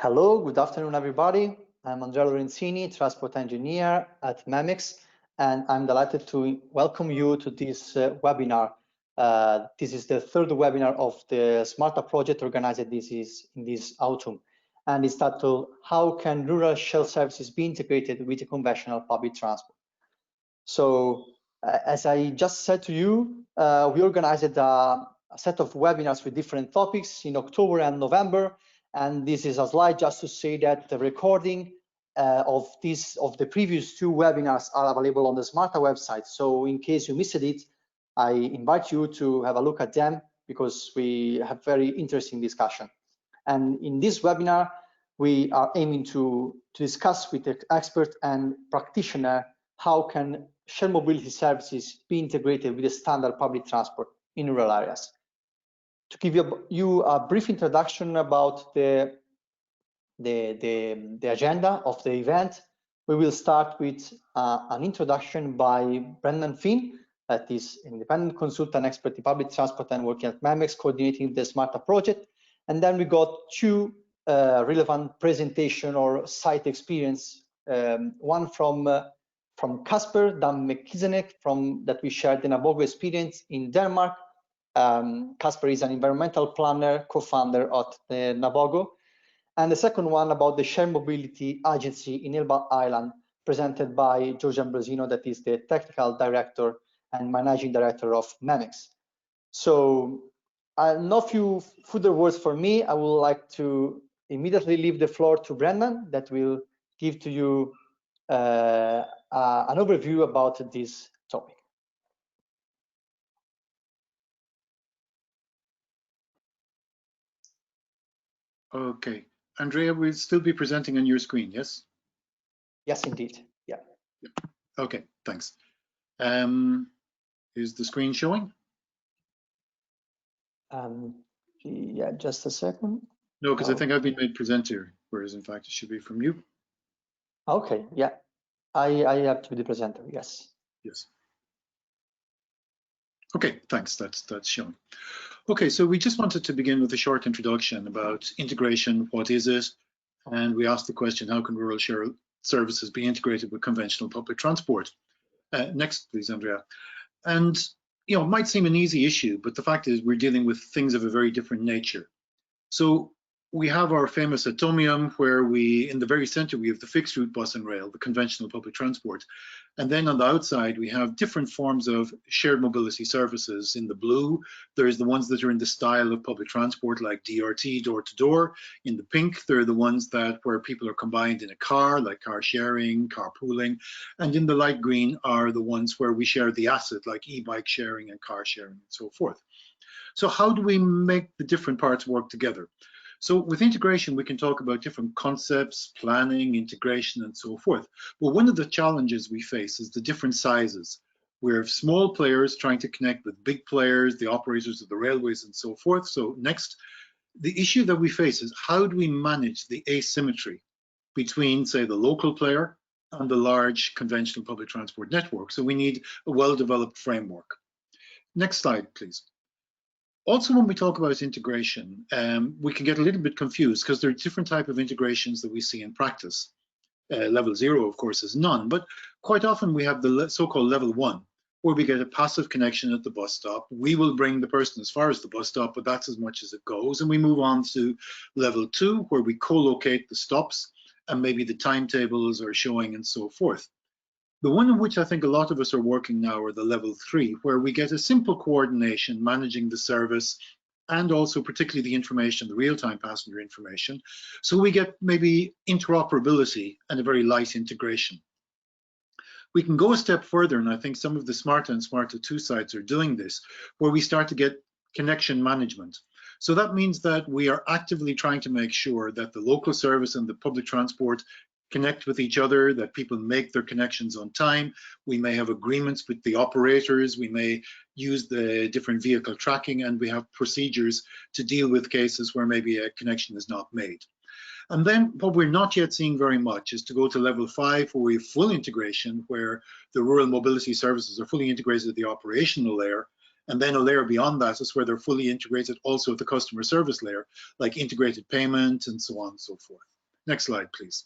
Hello, good afternoon, everybody. I'm Andrea Lorenzini, transport engineer at MEMIX, and I'm delighted to welcome you to this webinar. This is the third webinar of the SMARTA project organized in this autumn, and it's titled, How Can Rural Shell Services Be Integrated with Conventional Public Transport? So, as I just said to you, we organized a set of webinars with different topics in October and November. And this is a slide just to say that the recording of the previous two webinars are available on the SMARTA website. So in case you missed it, I invite you to have a look at them because we have very interesting discussion. And in this webinar, we are aiming to discuss with the expert and practitioner how can shared mobility services be integrated with the standard public transport in rural areas. To give you a brief introduction about the agenda of the event, we will start with an introduction by Brendan Finn, that is independent consultant expert in public transport and working at MEMIX, coordinating the SMARTA project. And then we got two relevant presentation or site experience, one from Kasper Dan McKizenek that we shared the Nabogo experience in Denmark. Kasper is an environmental planner, co-founder at the Nabogo. And the second one about the shared mobility agency in Elba Island, presented by George Ambrosino, that is the technical director and managing director of MEMIX. So no few further words for me. I would like to immediately leave the floor to Brendan, that will give to you an overview about this topic. Okay, Andrea, we'll still be presenting on your screen, yes? Yes, indeed, yeah. Okay, thanks. Is the screen showing? Yeah, just a second. No, because I think I've been made presenter, whereas in fact it should be from you. Okay, yeah, I have to be the presenter, yes. Yes. Okay, thanks, that's shown. Okay, so we just wanted to begin with a short introduction about integration, what is it? And we asked the question, how can rural shared services be integrated with conventional public transport? Next, please, Andrea. And, you know, it might seem an easy issue, but the fact is we're dealing with things of a very different nature. So we have our famous atomium, where in the very center, we have the fixed route bus and rail, the conventional public transport. And then on the outside, we have different forms of shared mobility services. In the blue, there's the ones that are in the style of public transport, like DRT, door to door. In the pink, there are the ones where people are combined in a car, like car sharing, carpooling. And in the light green are the ones where we share the asset, like e-bike sharing and car sharing and so forth. So how do we make the different parts work together? So with integration, we can talk about different concepts, planning, integration, and so forth. But one of the challenges we face is the different sizes. We have small players trying to connect with big players, the operators of the railways, and so forth. So next, the issue that we face is how do we manage the asymmetry between, say, the local player and the large conventional public transport network? So we need a well-developed framework. Next slide, please. Also, when we talk about integration, we can get a little bit confused because there are different types of integrations that we see in practice. Level 0, of course, is none, but quite often we have the so-called level 1, where we get a passive connection at the bus stop. We will bring the person as far as the bus stop, but that's as much as it goes. And we move on to level 2, where we co-locate the stops and maybe the timetables are showing and so forth. The one in which I think a lot of us are working now are the level 3, where we get a simple coordination managing the service and also particularly the information, the real-time passenger information. So we get maybe interoperability and a very light integration. We can go a step further, and I think some of the SMARTA and SMARTA 2 sites are doing this, where we start to get connection management. So that means that we are actively trying to make sure that the local service and the public transport connect with each other, that people make their connections on time. We may have agreements with the operators, we may use the different vehicle tracking, and we have procedures to deal with cases where maybe a connection is not made. And then what we're not yet seeing very much is to go to level 5, where we have full integration, where the rural mobility services are fully integrated at the operational layer, And then a layer beyond that is where they're fully integrated also at the customer service layer, like integrated payment and so on and so forth. Next slide, please.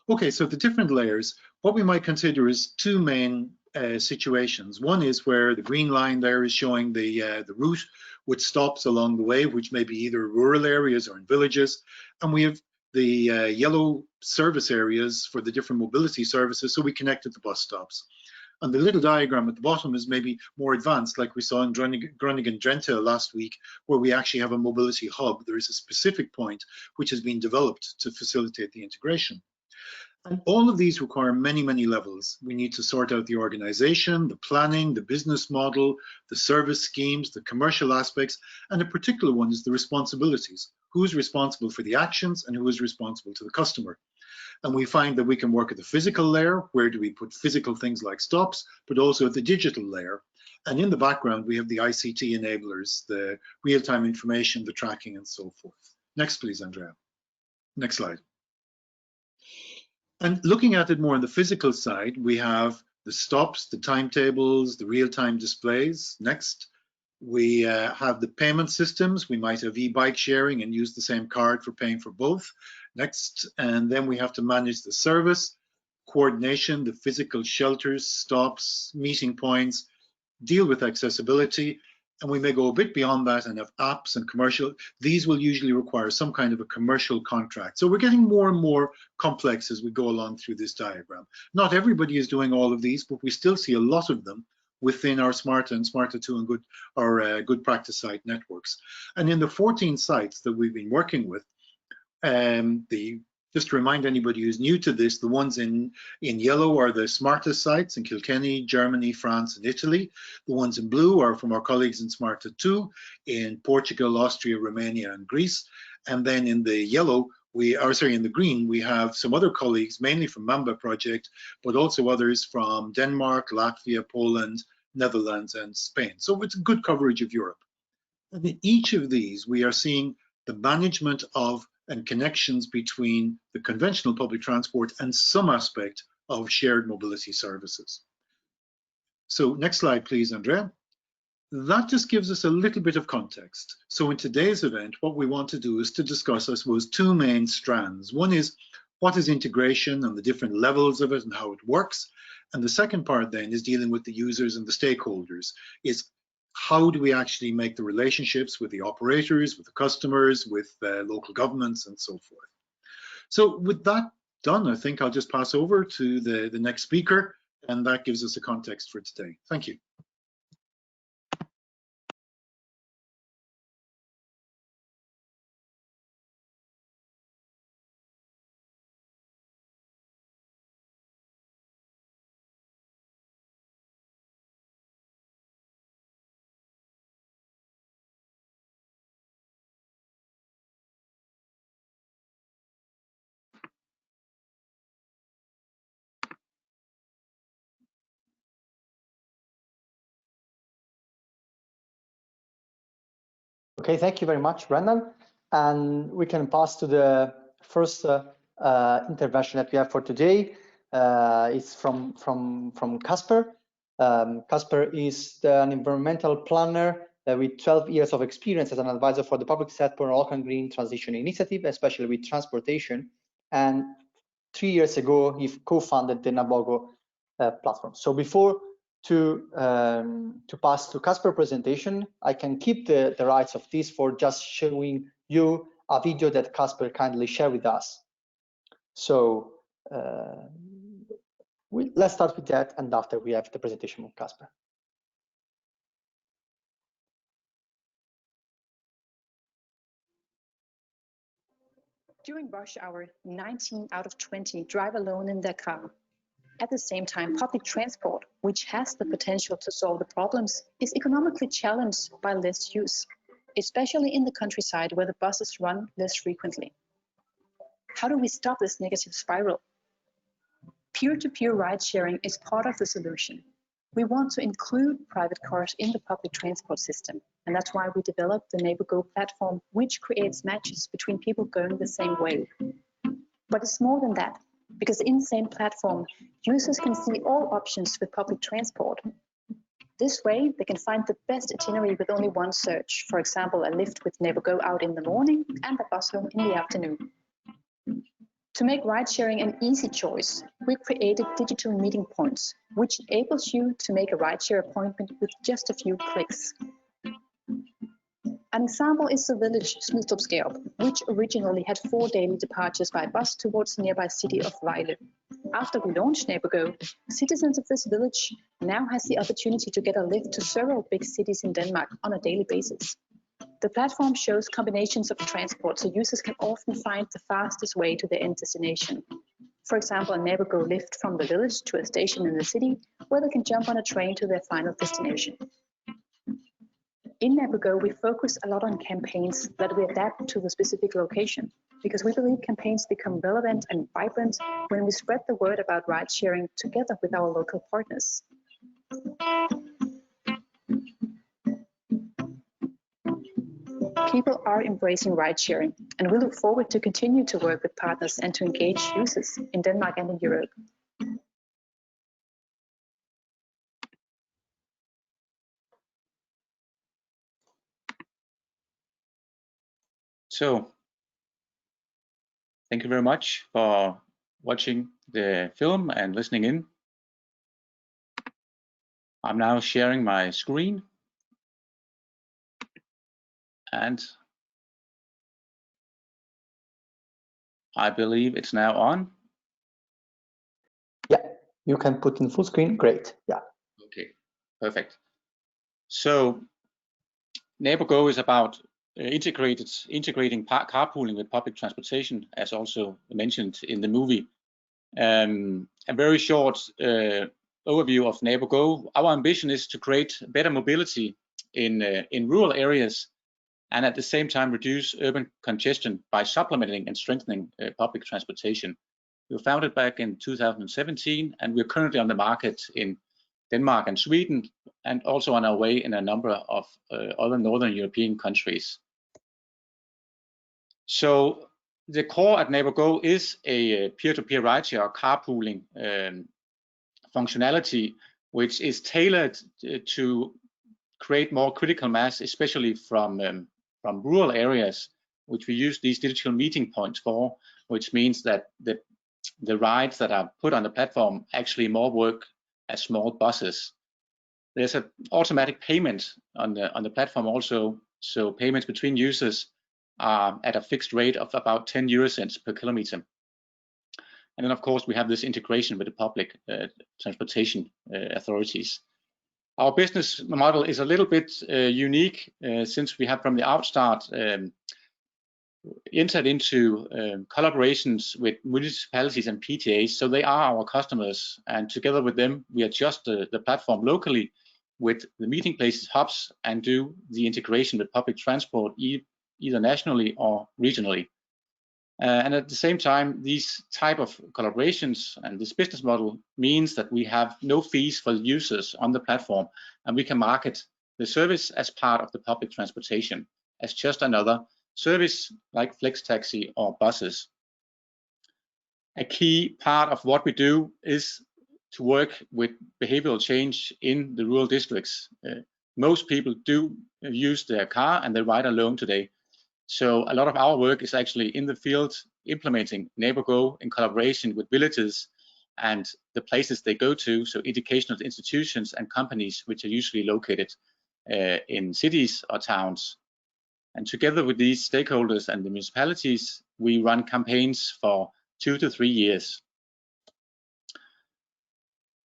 Okay, so the different layers, what we might consider is two main situations. One is where the green line there is showing the route with stops along the way, which may be either rural areas or in villages. And we have the yellow service areas for the different mobility services, so we connect at the bus stops. And the little diagram at the bottom is maybe more advanced, like we saw in Groningen-Drenthe last week, where we actually have a mobility hub. There is a specific point which has been developed to facilitate the integration. And all of these require many, many levels. We need to sort out the organization, the planning, the business model, the service schemes, the commercial aspects, and a particular one is the responsibilities. Who is responsible for the actions and who is responsible to the customer? And we find that we can work at the physical layer, where do we put physical things like stops, but also at the digital layer. And in the background, we have the ICT enablers, the real-time information, the tracking, and so forth. Next, please, Andrea. Next slide. And looking at it more on the physical side, we have the stops, the timetables, the real-time displays. Next, we have the payment systems. We might have e-bike sharing and use the same card for paying for both. Next, and then we have to manage the service, coordination, the physical shelters, stops, meeting points, deal with accessibility, and we may go a bit beyond that and have apps and commercial. These will usually require some kind of a commercial contract. So we're getting more and more complex as we go along through this diagram. Not everybody is doing all of these, but we still see a lot of them within our SMARTA and SMARTA2 and good practice site networks. And in the 14 sites that we've been working with, just to remind anybody who's new to this, the ones in yellow are the SMARTA sites in Kilkenny, Germany, France, and Italy. The ones in blue are from our colleagues in SMARTA2 in Portugal, Austria, Romania, and Greece. And then in the yellow, in the green, we have some other colleagues, mainly from Mamba project, but also others from Denmark, Latvia, Poland, Netherlands, and Spain. So it's good coverage of Europe. And in each of these, we are seeing the management of and connections between the conventional public transport and some aspect of shared mobility services. So next slide, please, Andrea. That just gives us a little bit of context. So in today's event, what we want to do is to discuss, I suppose, two main strands. One is what is integration and the different levels of it and how it works. And the second part then is dealing with the users and the stakeholders, is how do we actually make the relationships with the operators, with the customers, with local governments, and so forth. So with that done, I think I'll just pass over to the next speaker, and that gives us a context for today. Thank you. Okay, thank you very much, Brendan. And we can pass to the first intervention that we have for today. It's from Casper. Casper is an environmental planner with 12 years of experience as an advisor for the public sector and local green transition initiative, especially with transportation. And 3 years ago, he co-founded the Nabogo platform. So before to pass to Casper's presentation, I can keep the rights of this for just showing you a video that Casper kindly shared with us. So let's start with that, and after we have the presentation of Casper. During rush hour, 19 out of 20 drive alone in their car. At the same time, public transport, which has the potential to solve the problems, is economically challenged by less use, especially in the countryside where the buses run less frequently. How do we stop this negative spiral? Peer-to-peer ride-sharing is part of the solution. We want to include private cars in the public transport system, and that's why we developed the NeighborGo platform, which creates matches between people going the same way. But it's more than that, because in the same platform, users can see all options with public transport. This way, they can find the best itinerary with only one search, for example, a lift with NeighborGo out in the morning and a bus home in the afternoon. To make ride-sharing an easy choice, we created digital meeting points, which enables you to make a rideshare appointment with just a few clicks. An example is the village Smidstrupskærup, which originally had 4 daily departures by bus towards the nearby city of Vejle. After we launched NeighborGo, citizens of this village now has the opportunity to get a lift to several big cities in Denmark on a daily basis. The platform shows combinations of transport, so users can often find the fastest way to their end destination. For example, a NeighborGo lift from the village to a station in the city, where they can jump on a train to their final destination. In NeighborGo, we focus a lot on campaigns that we adapt to the specific location, because we believe campaigns become relevant and vibrant when we spread the word about ride sharing together with our local partners. People are embracing ride sharing, and we look forward to continue to work with partners and to engage users in Denmark and in Europe. So, thank you very much for watching the film and listening in. I'm now sharing my screen, and I believe it's now on. Yeah, you can put in full screen. Great. Yeah. Okay, perfect. So, NeighborGo is about integrating carpooling with public transportation, as also mentioned in the movie. A very short overview of NeighborGo. Our ambition is to create better mobility in rural areas, and at the same time reduce urban congestion by supplementing and strengthening public transportation. We were founded back in 2017, and we're currently on the market in Denmark and Sweden, and also on our way in a number of other Northern European countries. So the core at NeighborGo is a peer-to-peer rideshare or carpooling functionality, which is tailored to create more critical mass, especially from rural areas, which we use these digital meeting points for, which means that the rides that are put on the platform actually more work as small buses. There's an automatic payment on the platform also, so payments between users are at a fixed rate of about 10 euro cents per kilometer. And then, of course, we have this integration with the public transportation authorities. Our business model is a little bit unique since we have from the outstart entered into collaborations with municipalities and PTAs, so they are our customers, and together with them we adjust the platform locally with the meeting places hubs and do the integration with public transport either nationally or regionally. And at the same time, these type of collaborations and this business model means that we have no fees for the users on the platform, and we can market the service as part of the public transportation as just another service like flex taxi or buses. A key part of what we do is to work with behavioral change in the rural districts. Most people do use their car and they ride alone today. So a lot of our work is actually in the field implementing NeighborGo in collaboration with villages and the places they go to, so educational institutions and companies which are usually located in cities or towns. And together with these stakeholders and the municipalities, we run campaigns for 2 to 3 years.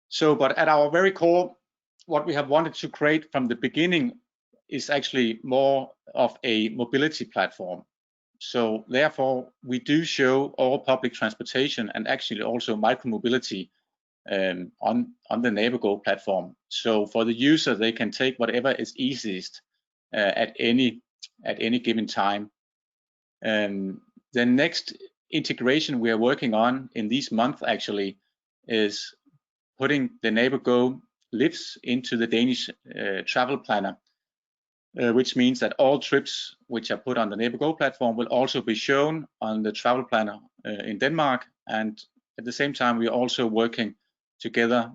So, but at our very core, what we have wanted to create from the beginning is actually more of a mobility platform. So therefore, we do show all public transportation and actually also micromobility on the NeighborGo platform. So for the user, they can take whatever is easiest at any given time. The next integration we are working on in these months actually is putting the NeighborGo lifts into the Danish travel planner, which means that all trips which are put on the NeighborGo platform will also be shown on the travel planner in Denmark. And at the same time, we are also working together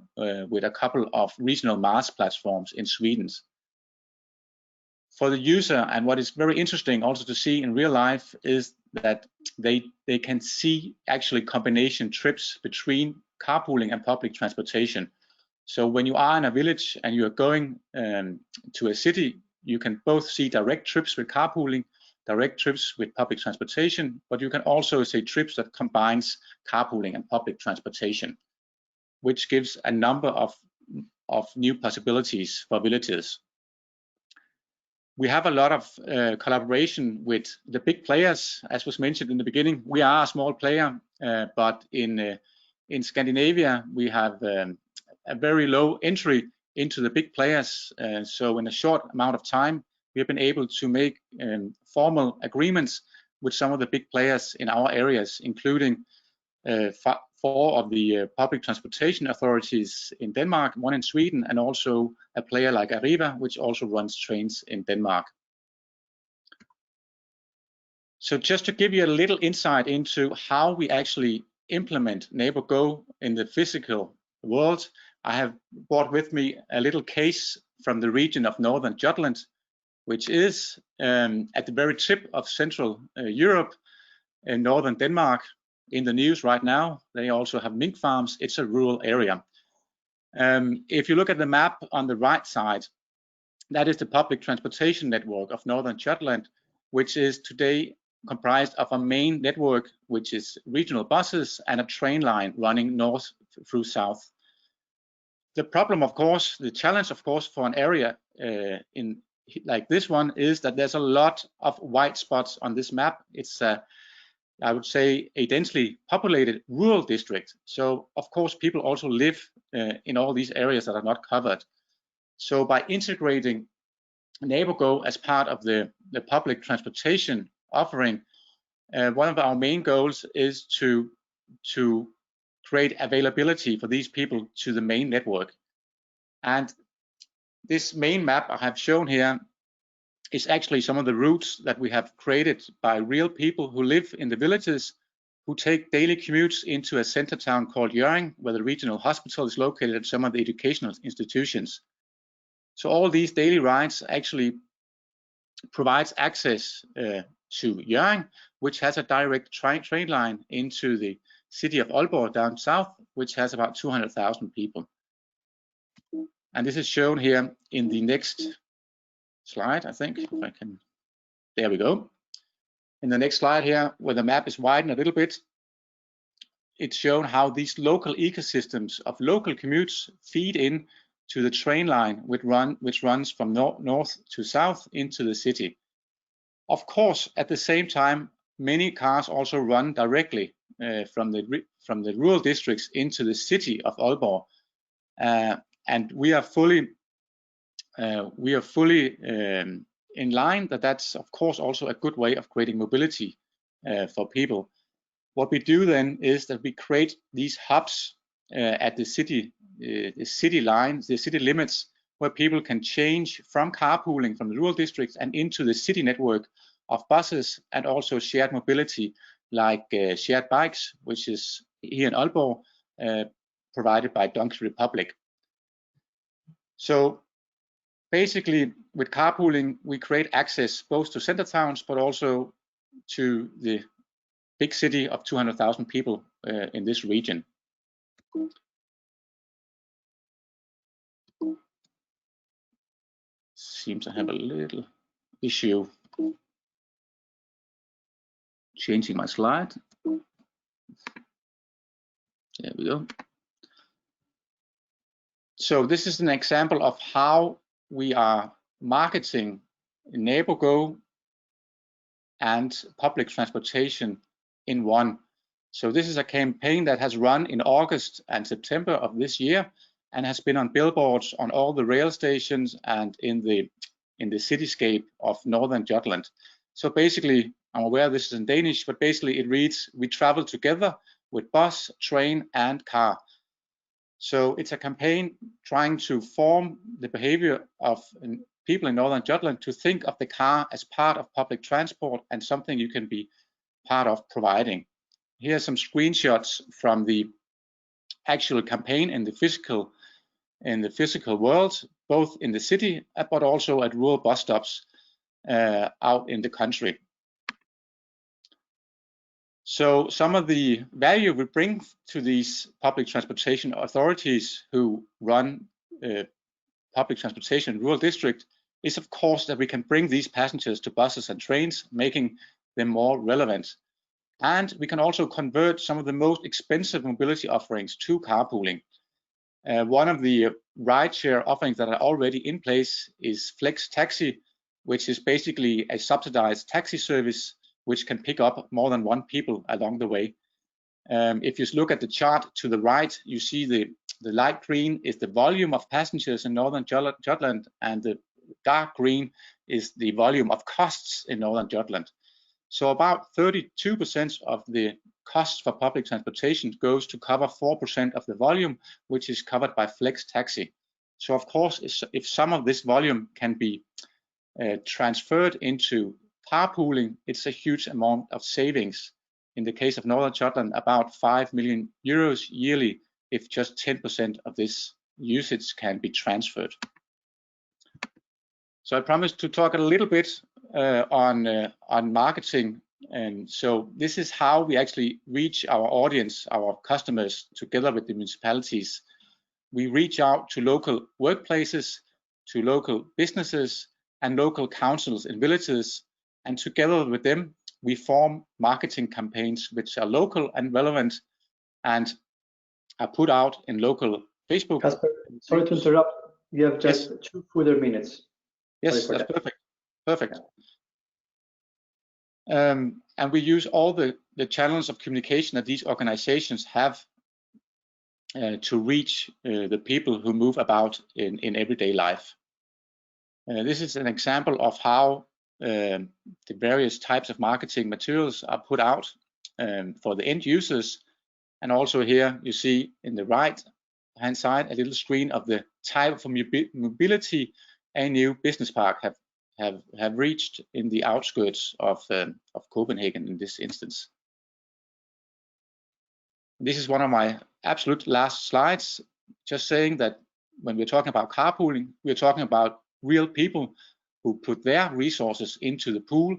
with a couple of regional MaaS platforms in Sweden. For the user, and what is very interesting also to see in real life, is that they can see actually combination trips between carpooling and public transportation. So when you are in a village and you are going to a city, you can both see direct trips with carpooling, direct trips with public transportation, but you can also see trips that combines carpooling and public transportation, which gives a number of new possibilities for villages. We have a lot of collaboration with the big players, as was mentioned in the beginning. We are a small player, but in Scandinavia we have a very low entry into the big players. So in a short amount of time, we have been able to make formal agreements with some of the big players in our areas, including 4 of the public transportation authorities in Denmark, 1 in Sweden, and also a player like Arriva, which also runs trains in Denmark. So just to give you a little insight into how we actually implement NeighborGo in the physical world, I have brought with me a little case from the region of Northern Jutland, which is at the very tip of Central Europe in Northern Denmark. In the news right now, they also have mink farms. It's a rural area. If you look at the map on the right side, that is the public transportation network of Northern Jutland, which is today comprised of a main network, which is regional buses and a train line running north through south. The problem, of course, the challenge, of course, for an area like this one is that there's a lot of white spots on this map. It's I would say a densely populated rural district. So of course people also live in all these areas that are not covered. So by integrating NeighborGo as part of the public transportation offering, one of our main goals is to create availability for these people to the main network. And this main map I have shown here is actually some of the routes that we have created by real people who live in the villages, who take daily commutes into a center town called Hjørring, where the regional hospital is located, and some of the educational institutions. So all these daily rides actually provides access to Hjørring, which has a direct train line into the city of Aalborg down south, which has about 200,000 people. And this is shown here in the next slide, I think, if I can, there we go. In the next slide here, where the map is widened a little bit, it's shown how these local ecosystems of local commutes feed in to the train line which runs from north to south into the city. Of course, at the same time, many cars also run directly from the rural districts into the city of Aalborg, and we are fully in line that that's of course also a good way of creating mobility for people. What we do then is that we create these hubs at the city lines, the city limits, where people can change from carpooling from the rural districts and into the city network of buses, and also shared mobility like shared bikes, which is here in Aalborg provided by Donkey Republic. So basically, with carpooling, we create access both to center towns, but also to the big city of 200,000 people in this region. Seems to have a little issue changing my slide. There we go. So this is an example of how we are marketing NeighborGo and public transportation in one. So this is a campaign that has run in August and September of this year, and has been on billboards on all the rail stations and in the cityscape of Northern Jutland. So basically, I'm aware this is in Danish, but basically it reads, "We travel together with bus, train, and car." So it's a campaign trying to form the behavior of people in Northern Jutland to think of the car as part of public transport and something you can be part of providing. Here are some screenshots from the actual campaign in the physical world, both in the city but also at rural bus stops out in the country. So some of the value we bring to these public transportation authorities who run public transportation in rural district is, of course, that we can bring these passengers to buses and trains, making them more relevant. And we can also convert some of the most expensive mobility offerings to carpooling. One of the rideshare offerings that are already in place is Flex Taxi, which is basically a subsidized taxi service which can pick up more than one people along the way. If you look at the chart to the right, you see the light green is the volume of passengers in Northern Jutland, and the dark green is the volume of costs in Northern Jutland. So about 32% of the costs for public transportation goes to cover 4% of the volume, which is covered by Flex Taxi. So of course, if some of this volume can be transferred into carpooling, it's a huge amount of savings. In the case of Northern Jutland, about 5 million euros yearly, if just 10% of this usage can be transferred. So I promised to talk a little bit on marketing, and so this is how we actually reach our audience, our customers, together with the municipalities. We reach out to local workplaces, to local businesses, and local councils in villages, and together with them, we form marketing campaigns which are local and relevant and are put out in local Facebook. Casper, sorry to interrupt. You have just 2 further minutes. Yes, that's perfect. Perfect. And we use all the channels of communication that these organizations have to reach the people who move about in everyday life. This is an example of how the various types of marketing materials are put out for the end users. And also here you see in the right hand side a little screen of the type of mobility a new business park have reached in the outskirts of Copenhagen in this instance. This is one of my absolute last slides, just saying that when we're talking about carpooling, we're talking about real people who put their resources into the pool.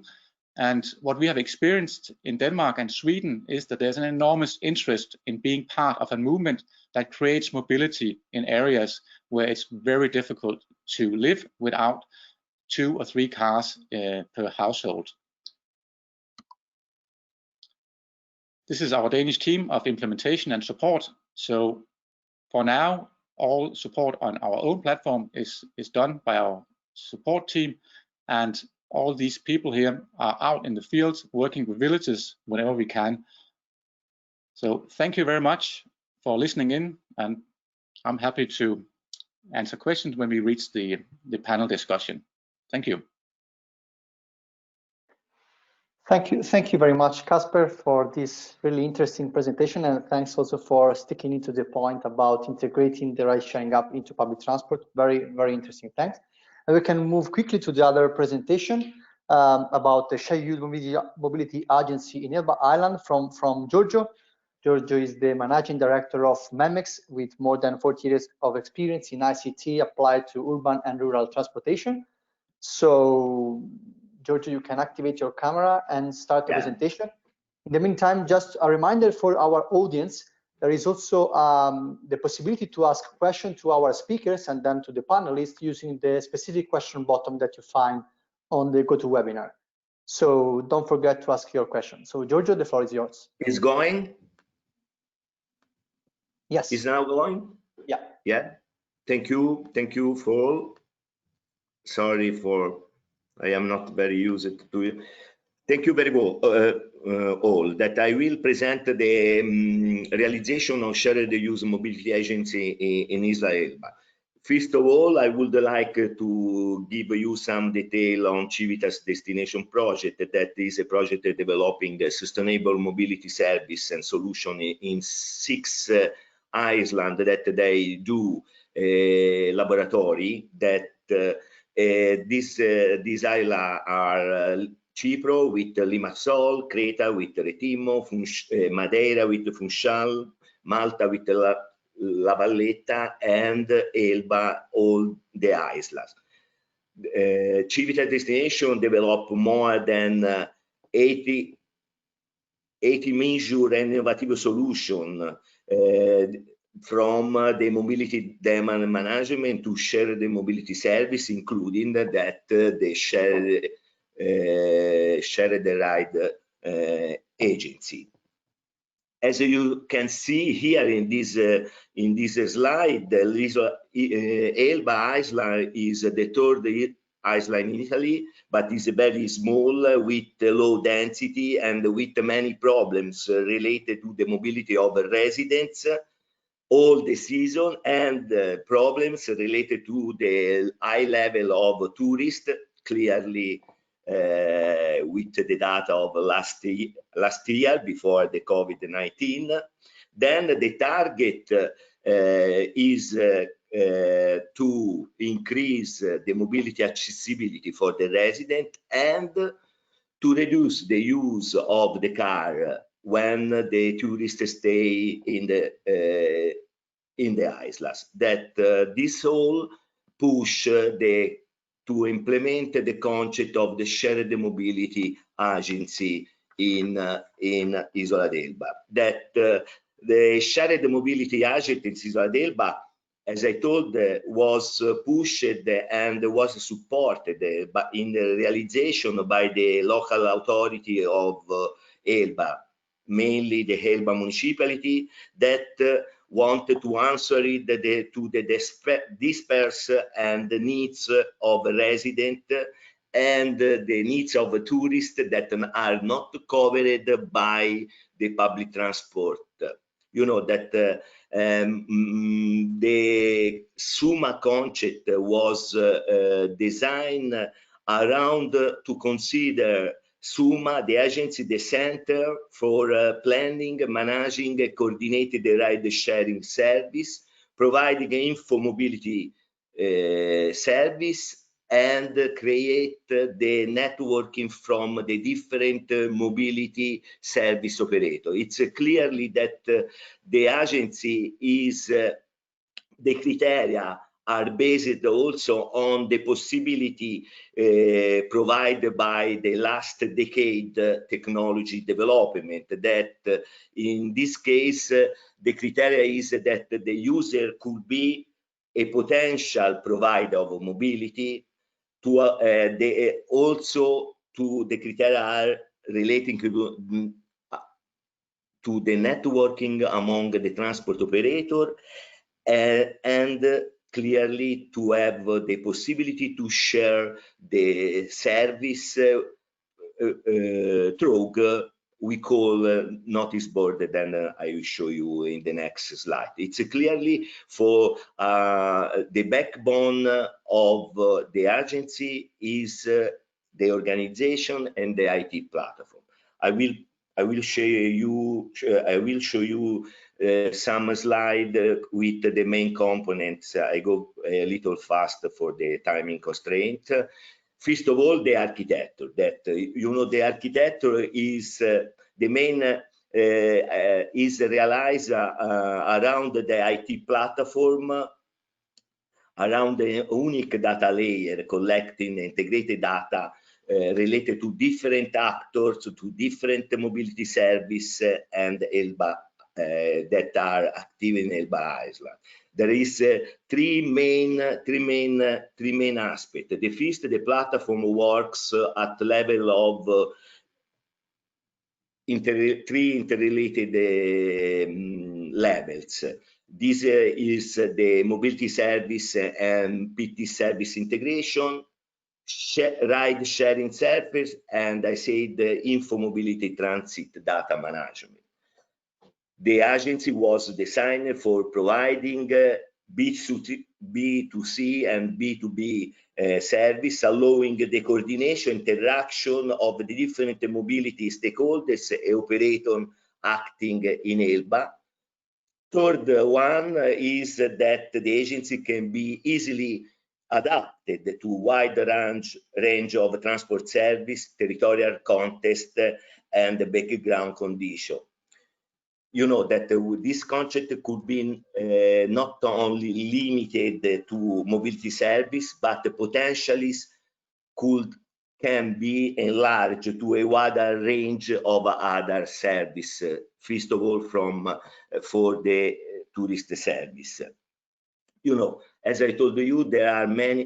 And what we have experienced in Denmark and Sweden is that there's an enormous interest in being part of a movement that creates mobility in areas where it's very difficult to live without 2 or 3 cars per household. This is our Danish team of implementation and support. So for now, all support on our own platform is done by our support team, and all these people here are out in the field working with villages whenever we can. So thank you very much for listening in, and I'm happy to answer questions when we reach the panel discussion. Thank you. Thank you very much, Casper, for this really interesting presentation, and thanks also for sticking into the point about integrating the ride-sharing app into public transport. Very, very interesting. Thanks. And we can move quickly to the other presentation about the shared use mobility agency in Elba Island from Giorgio. Giorgio is the managing director of Memex with more than 40 years of experience in ICT applied to urban and rural transportation. So, Giorgio, you can activate your camera and start the presentation. In the meantime, just a reminder for our audience, there is also the possibility to ask questions to our speakers and then to the panelists using the specific question button that you find on the GoToWebinar. So don't forget to ask your question. So Giorgio, the floor is yours. Is going? Yes. Is now going? Yeah. Yeah. Thank you. Thank you for all. Sorry for I am not very used to it. Thank you very much all that I will present the realization of shared use mobility agency in Israel. First of all, I would like to give you some detail on Civitas Destination Project. That is a project developing a sustainable mobility service and solution in 6 islands that they do laboratory that these islands are Cipro with Limassol, Creta with Retimo, Madeira with Funchal, Malta with La Valletta and Elba, all the islands. Civitas Destination developed more than 80 major and innovative solutions from the mobility demand management to share the mobility service, including that the shared ride agency. As you can see here in this slide, Elba Island is the third island in Italy, but is very small, with low density and with many problems related to the mobility of residents all the season, and problems related to the high level of tourists, clearly with the data of last year before the COVID-19. Then the target is to increase the mobility accessibility for the resident and to reduce the use of the car when the tourists stay in the islands. That this all push to implement the concept of the shared mobility agency in Isola d'Elba. That the shared mobility agency in Isola d'Elba, as I told, was pushed and was supported in the realization by the local authority of Elba, mainly the Elba municipality, that wanted to answer it to the dispersed and the needs of residents and the needs of tourists that are not covered by the public transport. You know that the SUMA concept was designed around to consider SUMA, the agency, the center for planning, managing, coordinated ride-sharing service, providing info mobility service, and create the networking from the different mobility service operator. It's clearly that the agency is the criteria are based also on the possibility provided by the last decade technology development, that in this case the criteria is that the user could be a potential provider of mobility, to also to the criteria are relating to the networking among the transport operator, and clearly to have the possibility to share the service through we call notice board, then I will show you in the next slide. It's clearly for the backbone of the agency is the organization and the IT platform. I will show you some slide with the main components. I go a little fast for the timing constraint. First of all, the architecture. That you know, the architecture is the main is realized around the IT platform, around the unique data layer, collecting integrated data related to different actors, to different mobility service and Elba that are active in Elba Island. There is three main aspects. The first, the platform works at the level of three interrelated levels. This is the mobility service and PT service integration, ride sharing service, and I said the info mobility transit data management. The agency was designed for providing B2C and B2B service, allowing the coordination, interaction of the different mobility stakeholders and operators acting in Elba. Third one is that the agency can be easily adapted to a wide range of transport service, territorial context, and background condition. you know that this concept could be not only limited to mobility service, but potentially can be enlarged to a wider range of other service. First of all, for the tourist service. You know, as I told you, there are many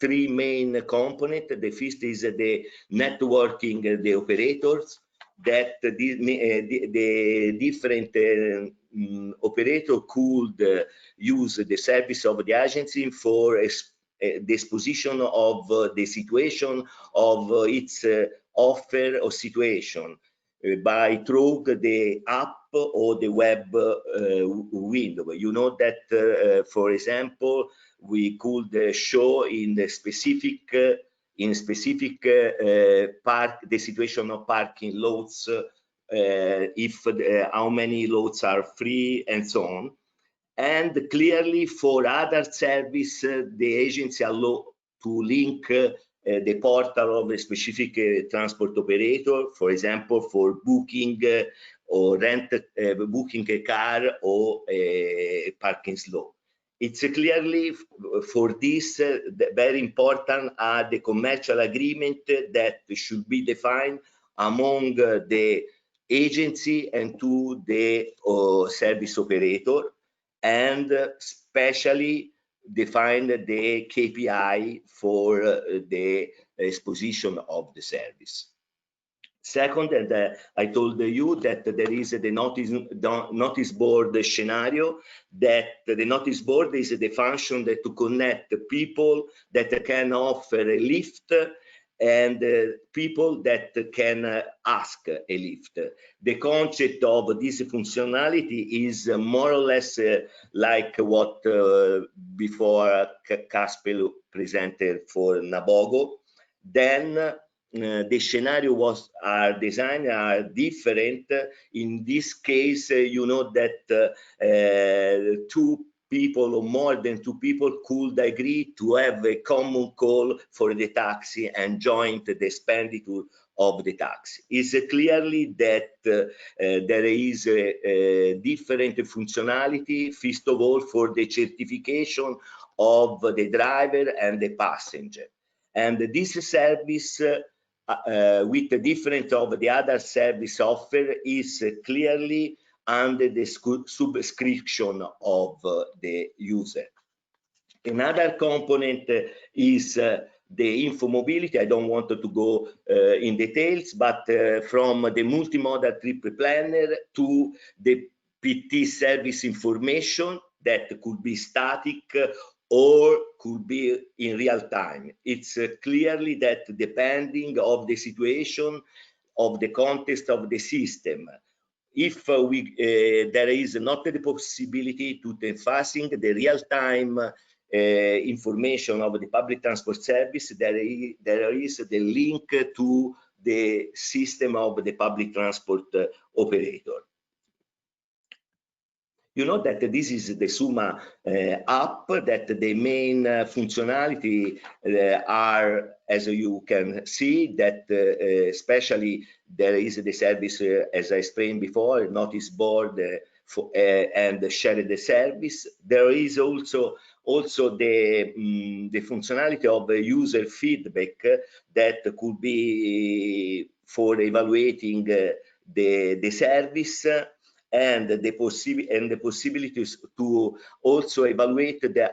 three main components. The first is the networking, the operators, that the different operator could use the service of the agency for the exposition of the situation of its offer or situation by through the app or the web window. You know that, for example, we could show in the specific park the situation of parking lots, if how many lots are free and so on. And clearly for other service, the agency allow to link the portal of a specific transport operator, for example, for booking or booking a car or a parking slot. It's clearly for this very important are the commercial agreement that should be defined among the agency and to the service operator, and especially define the KPI for the exposition of the service. Second, and I told you that there is the notice board scenario, that the notice board is the function that to connect the people that can offer a lift and people that can ask a lift. The concept of this functionality is more or less like what before Caspel presented for Nabogo. Then the scenario are designed are different. In this case, you know that two people or more than two people could agree to have a common call for the taxi and join the expenditure of the taxi. It's clearly that there is a different functionality, first of all, for the certification of the driver and the passenger. And this service, with the difference of the other service offer, is clearly under the subscription of the user. Another component is the info mobility. I don't want to go in details, but from the multimodal trip planner to the PT service information that could be static or could be in real time. It's clearly that depending of the situation, of the context of the system, if there is not the possibility to phasing the real-time information of the public transport service, there is the link to the system of the public transport operator. You know that this is the Suma app, that the main functionality are, as you can see, that especially there is the service, as I explained before, notice board and share the service. There is also the functionality of user feedback that could be for evaluating the service, and the possibilities to also evaluate the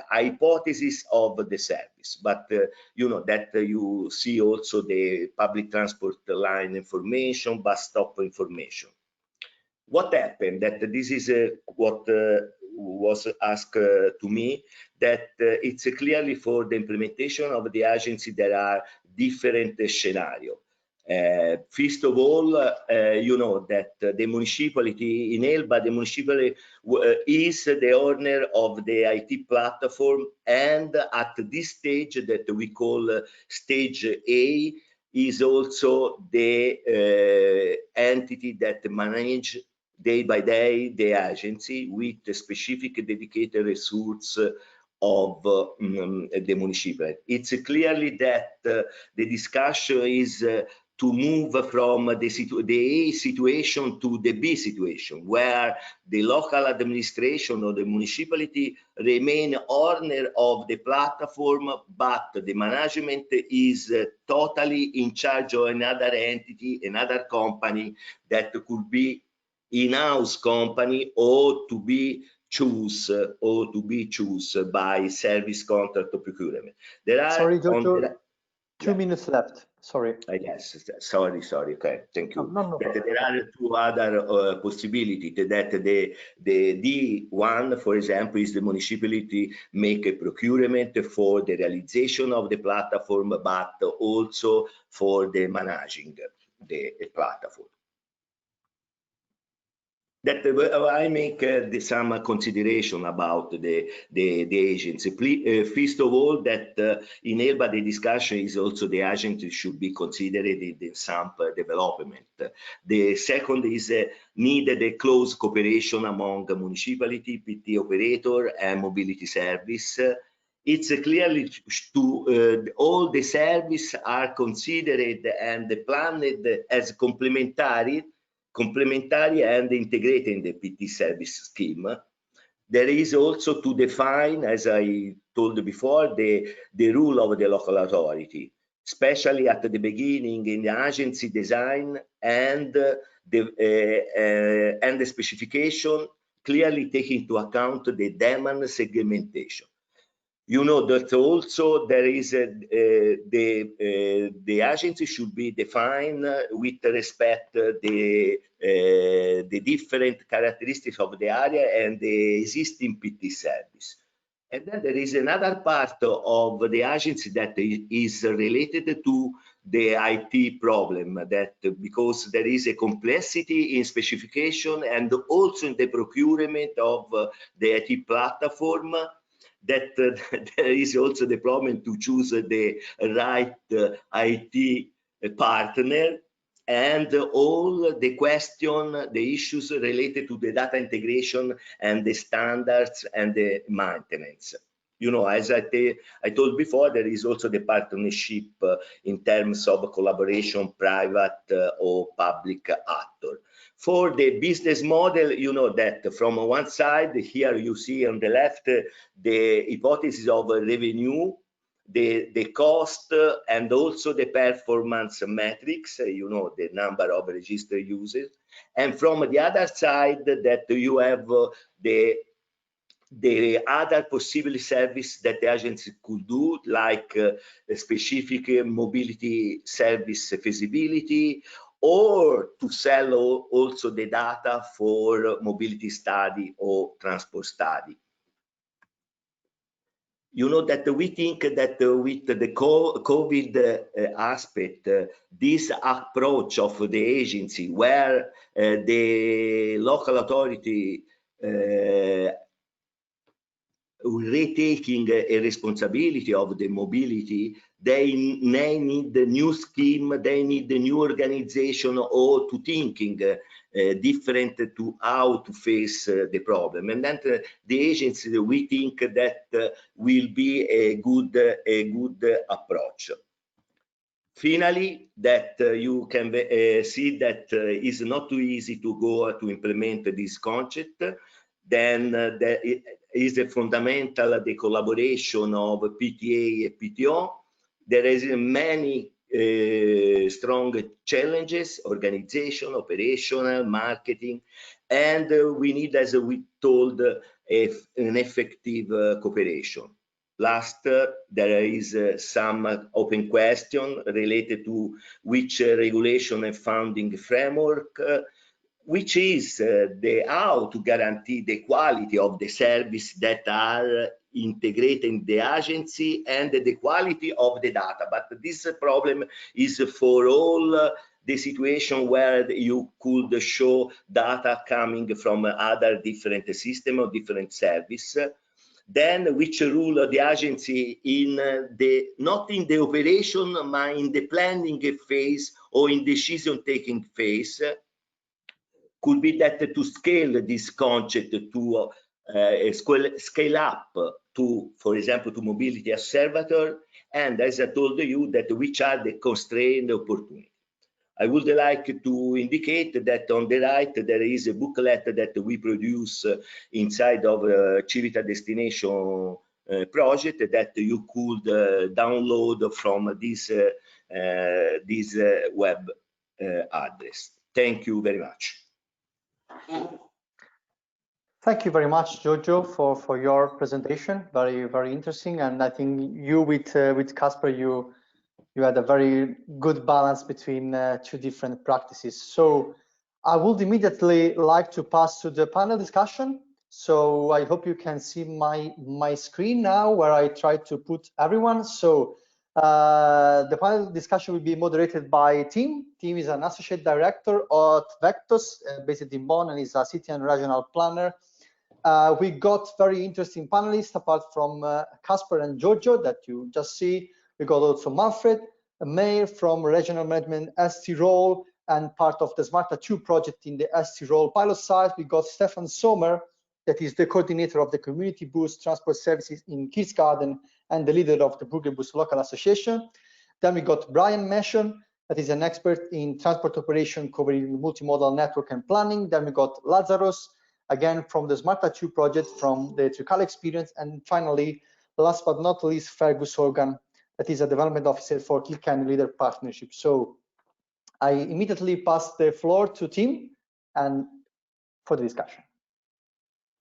hypothesis of the service. But you know that you see also the public transport line information, bus stop information. What happened? That this is what was asked to me, that it's clearly for the implementation of the agency there are different scenarios. First of all, you know that the municipality in Elba, the municipality is the owner of the IT platform, and at this stage that we call stage A is also the entity that manage day by day the agency with the specific dedicated resource of the municipality. It's clearly that the discussion is to move from the A situation to the B situation, where the local administration or the municipality remain owner of the platform, but the management is totally in charge of another entity, another company that could be in-house company or to be chosen by service contract or procurement. There are Sorry, Giorgio, 2 minutes left. Sorry. Yes, sorry. Okay, thank you. No problem. There are two other possibilities. That the D1, for example, is the municipality make a procurement for the realization of the platform, but also for the managing the platform. That I make some consideration about the agency. First of all, that in ELBA the discussion is also the agency should be considered in the SAMP development. The second is needed a close cooperation among municipality, PT operator, and mobility service. It's clearly to all the services are considered and planned as complementary and integrating the PT service scheme. There is also to define, as I told before, the rule of the local authority, especially at the beginning in the agency design and the specification, clearly taking into account the demand segmentation. You know that also there is the agency should be defined with respect the different characteristics of the area and the existing PT service. And then there is another part of the agency that is related to the IT problem, that because there is a complexity in specification and also in the procurement of the IT platform, that there is also the problem to choose the right IT partner, and all the issues related to the data integration and the standards and the maintenance. You know, as I told before, there is also the partnership in terms of collaboration, private or public actor. For the business model, you know that from one side, here you see on the left, the hypothesis of revenue, the cost, and also the performance metrics, you know, the number of registered users. And from the other side, that you have the other possible service that the agency could do, like a specific mobility service feasibility, or to sell also the data for mobility study or transport study. You know that we think that with the COVID aspect, this approach of the agency, where the local authority retaking a responsibility of the mobility, they need the new scheme, they need the new organization, or to thinking different to how to face the problem. And then the agency, we think that will be a good approach. Finally, that you can see that it's not too easy to go to implement this concept. Then there is a fundamental the collaboration of PTA and PTO. There is many strong challenges: organization, operational, marketing, and we need, as we told, an effective cooperation. Last, there is some open question related to which regulation and funding framework, which is how to guarantee the quality of the service that are integrated in the agency and the quality of the data. But this problem is for all the situation where you could show data coming from other different systems or different service. Then which rule the agency in not in the operation, but in the planning phase or in decision-taking phase, could be that to scale this concept to scale up to, for example, to mobility observatory, and as I told you, that which are the constrained opportunities. I would like to indicate that on the right there is a booklet that we produce inside of Civita Destination project that you could download from this web address. Thank you very much. Thank you very much, Giorgio, for your presentation. Very interesting. And I think you with Casper, you had a very good balance between two different practices. So I would immediately like to pass to the panel discussion. So I hope you can see my screen now, where I try to put everyone. So the panel discussion will be moderated by Tim. Tim is an associate director at Vectos, based in Bonn, and is a city and regional planner. We got very interesting panelists, apart from Casper and Giorgio that you just see. We got also Manfred Meyer from Regional Management ST Role and part of the Smarta 2 project in the ST Role pilot site. We got Stefan Sommer, that is the coordinator of the community bus transport services in Kirsgarden and the leader of the Burgerbus local association. Then we got Brian Meshon, that is an expert in transport operation covering multimodal network and planning. Then we got Lazarus, again from the Smarta 2 project from the Tricale experience. And finally, last but not least, Fergus Hogan, that is a development officer for Kilkenny Leader Partnership. So I immediately pass the floor to Tim and for the discussion.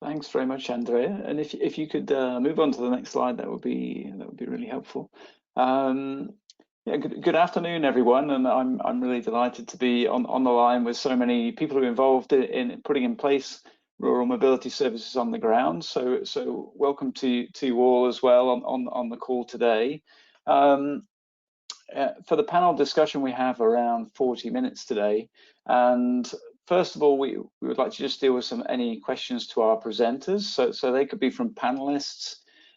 Thanks very much, Andrea. And if you could move on to the next slide, that would be really helpful. Yeah, good afternoon, everyone. And I'm really delighted to be on the line with so many people who are involved in putting in place rural mobility services on the ground. So welcome to you all as well on the call today. For the panel discussion, we have around 40 minutes today. And first of all, we would like to just deal with any questions to our presenters. So they could be from panelists.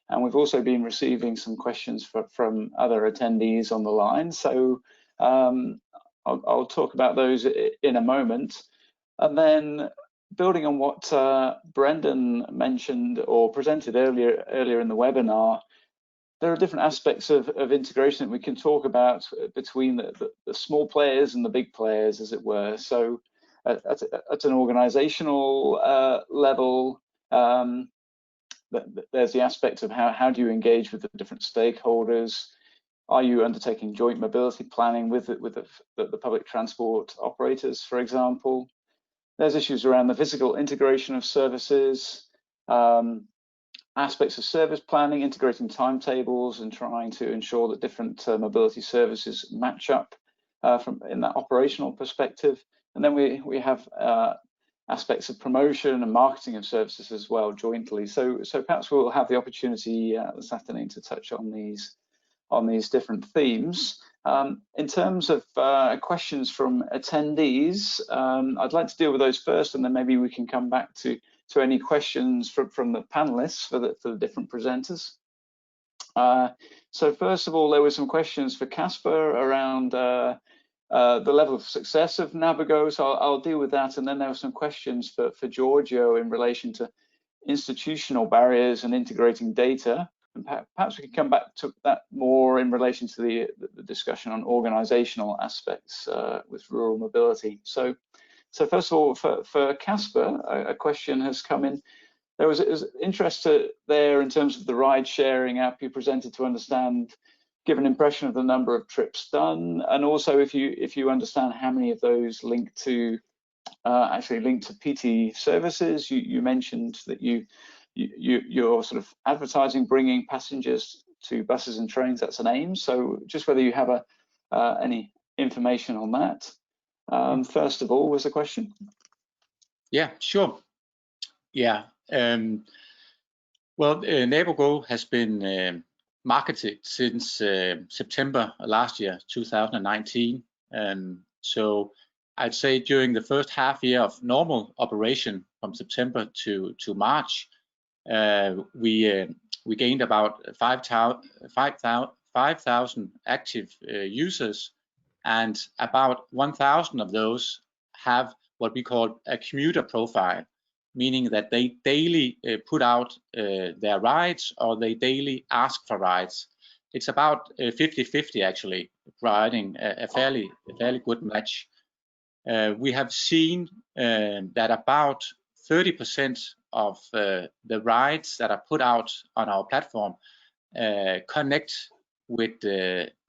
And we've also been receiving some questions from other attendees on the line. So I'll talk about those in a moment. And then building on what Brendan mentioned or presented earlier in the webinar, there are different aspects of integration that we can talk about between the small players and the big players, as it were. So at an organizational level, there's the aspect of how do you engage with the different stakeholders? Are you undertaking joint mobility planning with the public transport operators, for example? There's issues around the physical integration of services, aspects of service planning, integrating timetables and trying to ensure that different mobility services match up in that operational perspective. And then we have aspects of promotion and marketing of services as well jointly. So perhaps we'll have the opportunity this afternoon to touch on these different themes. In terms of questions from attendees, I'd like to deal with those first, and then maybe we can come back to any questions from the panelists for the different presenters. So first of all, there were some questions for Casper around the level of success of Navigo, so I'll deal with that. And then there were some questions for Giorgio in relation to institutional barriers and integrating data. And perhaps we can come back to that more in relation to the discussion on organizational aspects with rural mobility. So first of all, for Casper, a question has come in. There was interest there in terms of the ride-sharing app you presented to understand, give an impression of the number of trips done, and also if you understand how many of those link to actually linked to PT services. You mentioned that you're sort of advertising bringing passengers to buses and trains. That's an aim. So just whether you have any information on that. First of all, was the question? Yeah, sure. Yeah. Well, Navigo has been marketed since September last year, 2019. So I'd say during the first half year of normal operation from September to March, we gained about 5,000 active users, and about 1,000 of those have what we call a commuter profile, meaning that they daily put out their rides or they daily ask for rides. it's about 50-50 actually, providing a fairly good match. We have seen that about 30% of the rides that are put out on our platform connect with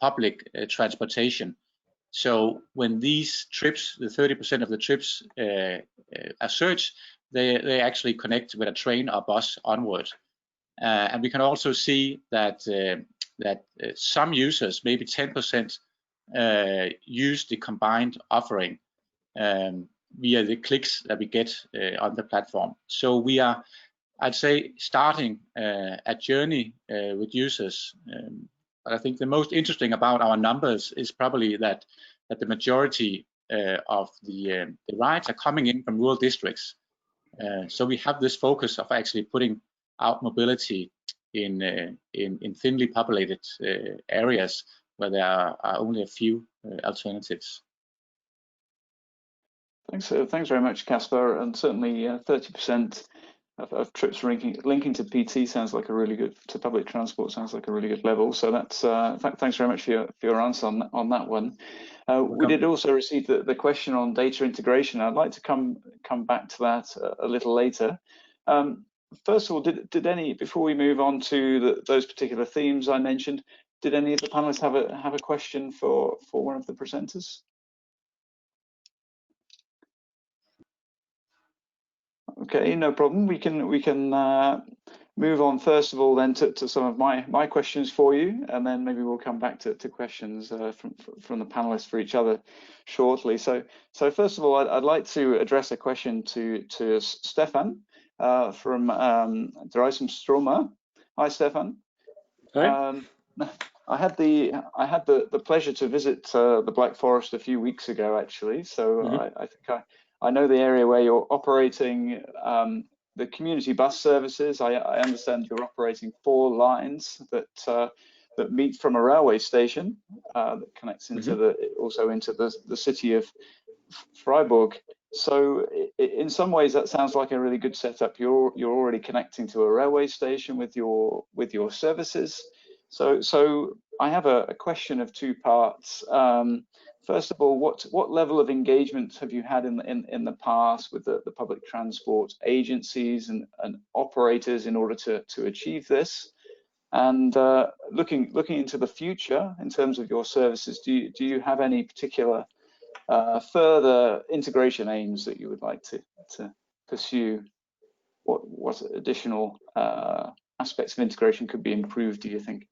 public transportation. So when these trips, the 30% of the trips are searched, they actually connect with a train or bus onward. And we can also see that some users, maybe 10%, use the combined offering via the clicks that we get on the platform. So we are, I'd say, starting a journey with users. But I think the most interesting about our numbers is probably that the majority of the rides are coming in from rural districts. So we have this focus of actually putting out mobility in thinly populated areas where there are only a few alternatives. Thanks very much, Casper. And certainly 30% of trips linking to PT sounds like a really good, to public transport sounds like a really good level. So that's thanks very much for your answer on that one. We did also receive the question on data integration. I'd like to come back to that a little later. First of all, did any, before we move on to those particular themes I mentioned, did any of the panelists have a question for one of the presenters? Okay, no problem. We can move on first of all then to some of my questions for you, and then maybe we'll come back to questions from the panelists for each other shortly. So first of all, I'd like to address a question to Stefan from Stroma. Hi, Stefan. Hi. I had the pleasure to visit the Black Forest a few weeks ago, actually. So I think I know the area where you're operating the community bus services. I understand you're operating 4 lines that meet from a railway station that connects into also into the city of Freiburg. So in some ways that sounds like a really good setup. You're already connecting to a railway station with your services. So I have a question of 2 parts. First of all, what level of engagement have you had in the past with the public transport agencies and operators in order to achieve this? And looking into the future in terms of your services, do you have any particular further integration aims that you would like to pursue? What additional aspects of integration could be improved, do you think?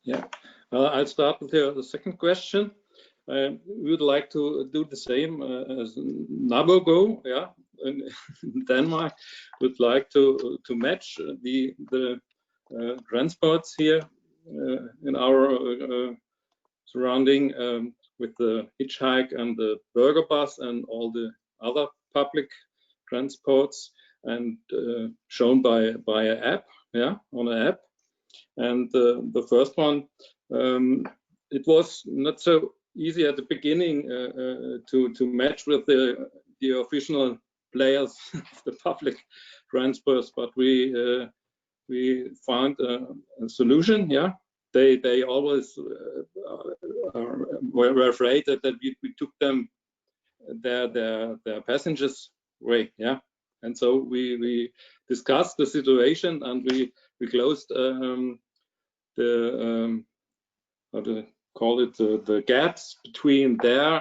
Yeah, I'll start with the second question. We would like to do the same as Nabogo, yeah, in Denmark. Would like to match the transports here in our surrounding with the hitchhike and the burger bus and all the other public transports, and shown by an app, yeah, on an app. And the first one, it was not so easy at the beginning to match with the official players of the public transports, but we found a solution. Yeah, they always were afraid that we took them their passengers away. Yeah, and so we discussed the situation, and we closed the how to call it, the gaps between their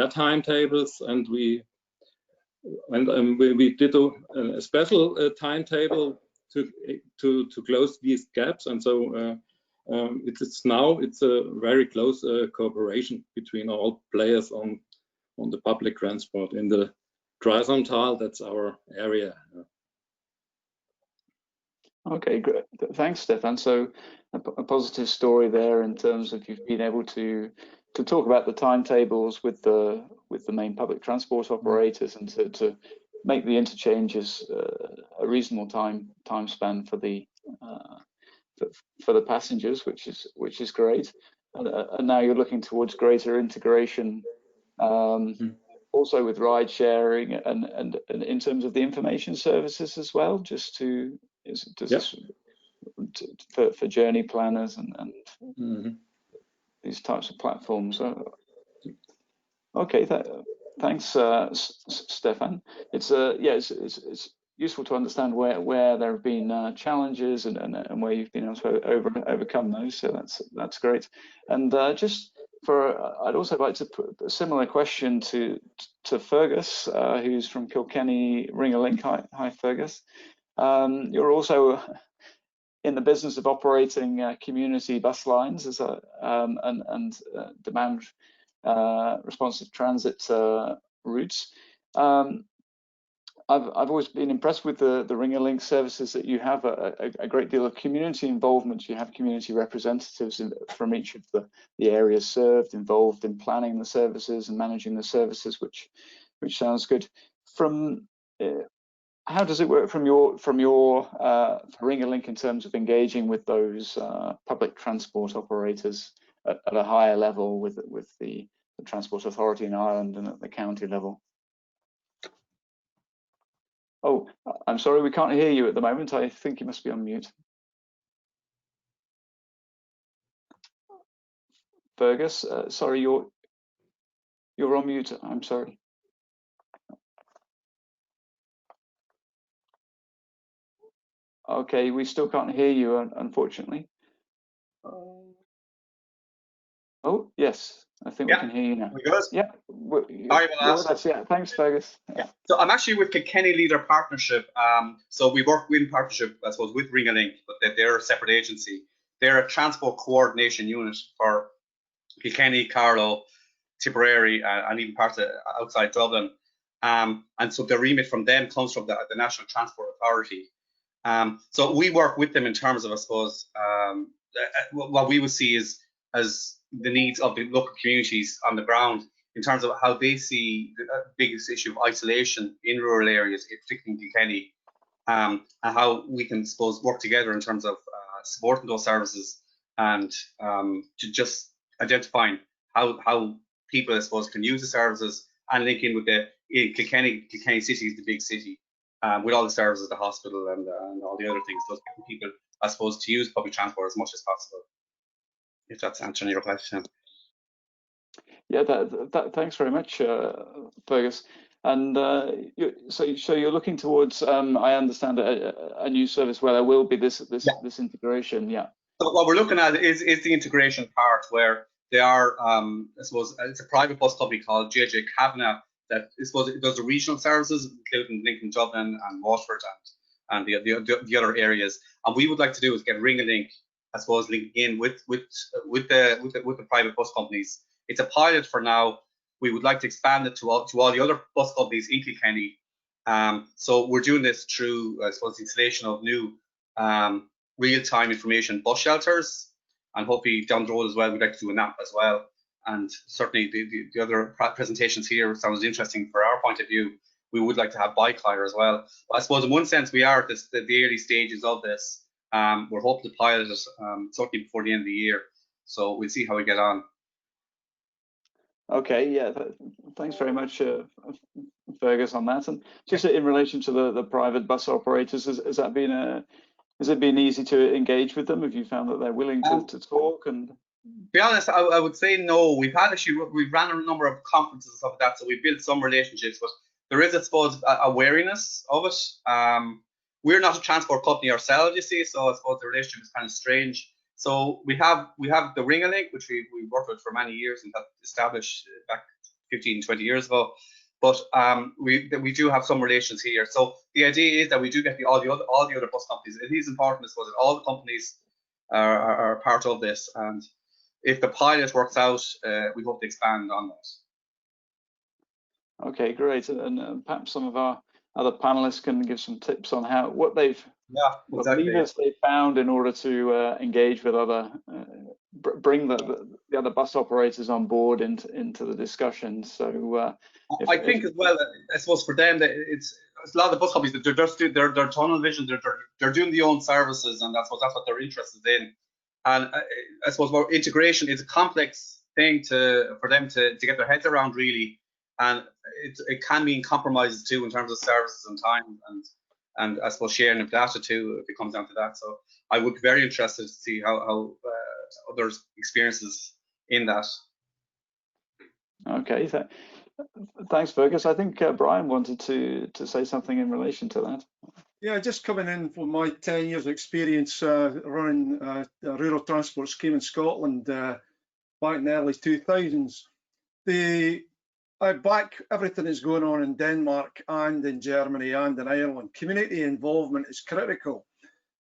timetables, and we did a special timetable to close these gaps, and so it's a very close cooperation between all players on the public transport in the Dreisamtal. That's our area. Okay, great. Thanks, Stefan. So a positive story there in terms of you've been able to talk about the timetables with the main public transport operators, and to make the interchanges a reasonable time span for the passengers, which is great. And now you're looking towards greater integration, also with ride sharing and in terms of the information services as well. Just to for journey planners and these types of platforms. Okay, thanks, Stefan. It's it's useful to understand where there have been challenges and where you've been able to overcome those. So that's great. And I'd also like to put a similar question to Fergus, who's from Kilkenny Ring-a-Link. Hi, Fergus. You're also in the business of operating community bus lines as and demand responsive transit routes. I've always been impressed with the Ring-a-Link services that you have a great deal of community involvement. You have community representatives from each of the areas served, involved in planning the services and managing the services, which sounds good. How does it work from your Ring-a-Link in terms of engaging with those public transport operators at a higher level with the Transport Authority in Ireland and at the county level? Oh, I'm sorry, we can't hear you at the moment. I think you must be on mute. Fergus, sorry, you're on mute. I'm sorry. Okay, we still can't hear you, unfortunately. Oh, yes, I think we can hear you now. We good? Yeah. Sorry about that. Yeah, thanks, Fergus. Yeah. So I'm actually with Kilkenny Leader Partnership. So we work in partnership, I suppose, with Ring-a-Link, but they're a separate agency. They're a transport coordination unit for Kilkenny, Carlow, Tipperary, and even parts of outside Dublin. And so the remit from them comes from the National Transport Authority. So we work with them in terms of, I suppose, what we would see as the needs of the local communities on the ground in terms of how they see the biggest issue of isolation in rural areas, particularly in Kilkenny, and how we can, suppose, work together in terms of supporting those services and to just identifying how people, I suppose, can use the services and link in with Kilkenny City is the big city, with all the services, the hospital and all the other things, those people, I suppose, to use public transport as much as possible. If that's answering your question. Yeah, thanks very much, Fergus. And so you're looking towards, I understand, a new service where there will be this integration. Yeah. So what we're looking at is the integration part, where they are, I suppose, it's a private bus company called JJ Kavanagh that, I suppose, it does the regional services, including Lincoln, Dublin, and Waterford, and the other areas. And we would like to do is get Ring-a-Link, I suppose, linking in with the private bus companies. It's a pilot for now. We would like to expand it to all the other bus companies in Kilkenny. So we're doing this through, I suppose, the installation of new real-time information bus shelters, and hopefully down the road as well, we'd like to do an app as well. And certainly the other presentations here sounds interesting for our point of view. We would like to have bike hire as well. But I suppose in one sense we are at the early stages of this. We're hoping to pilot it certainly before the end of the year. So we'll see how we get on. Okay, yeah, thanks very much, Fergus, on that. And just in relation to the private bus operators, has it been easy to engage with them? Have you found that they're willing to talk? And to be honest, I would say no. We've ran a number of conferences and stuff like that, so we've built some relationships, but there is, I suppose, a wariness of it. We're not a transport company ourselves, you see, so I suppose the relationship is kind of strange. So we have the Ring-a-Link, which we worked with for many years and got established back 15, 20 years ago. But we do have some relations here. So the idea is that we do get all the other bus companies. It is important, I suppose, that all the companies are part of this. And if the pilot works out, we hope to expand on that. Okay, great. And perhaps some of our other panelists can give some tips on what levers they found in order to engage with other, bring the other bus operators on board into the discussion. So I think as well, I suppose for them that it's a lot of the bus companies that they're just their tunnel vision. They're doing their own services, and that's what they're interested in. And I suppose more integration is a complex thing for them to get their heads around, really. And it can mean compromises too in terms of services and time. and I suppose sharing of data too, if it comes down to that. So I would be very interested to see how others' experiences in that. Okay, thanks, Fergus. I think Brian wanted to say something in relation to that. Yeah, just coming in from my 10 years experience running a rural transport scheme in Scotland back in the early 2000s. I back everything that's going on in Denmark and in Germany and in Ireland. Community involvement is critical.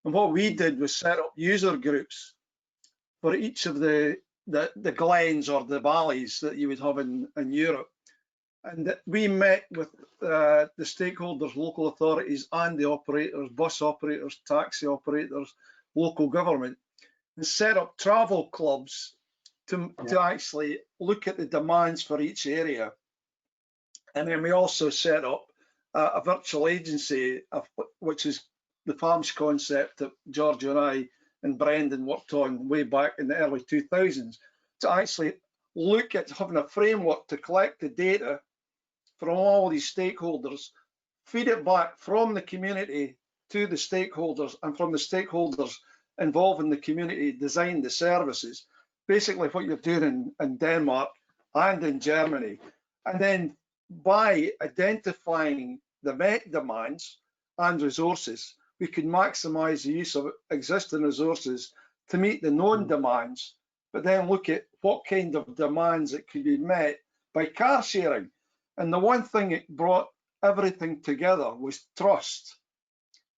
And what we did was set up user groups for each of the glens or the valleys that you would have in Europe. And we met with the stakeholders, local authorities and the operators, bus operators, taxi operators, local government, and set up travel clubs to actually look at the demands for each area. And then we also set up a virtual agency, which is the farms concept that Giorgio and I and Brendan worked on way back in the early 2000s, to actually look at having a framework to collect the data from all these stakeholders, feed it back from the community to the stakeholders, and from the stakeholders involved in the community, design the services. Basically what you're doing in Denmark and in Germany. And then by identifying the met demands and resources, we can maximize the use of existing resources to meet the known demands, but then look at what kind of demands that could be met by car sharing. And the one thing that brought everything together was trust.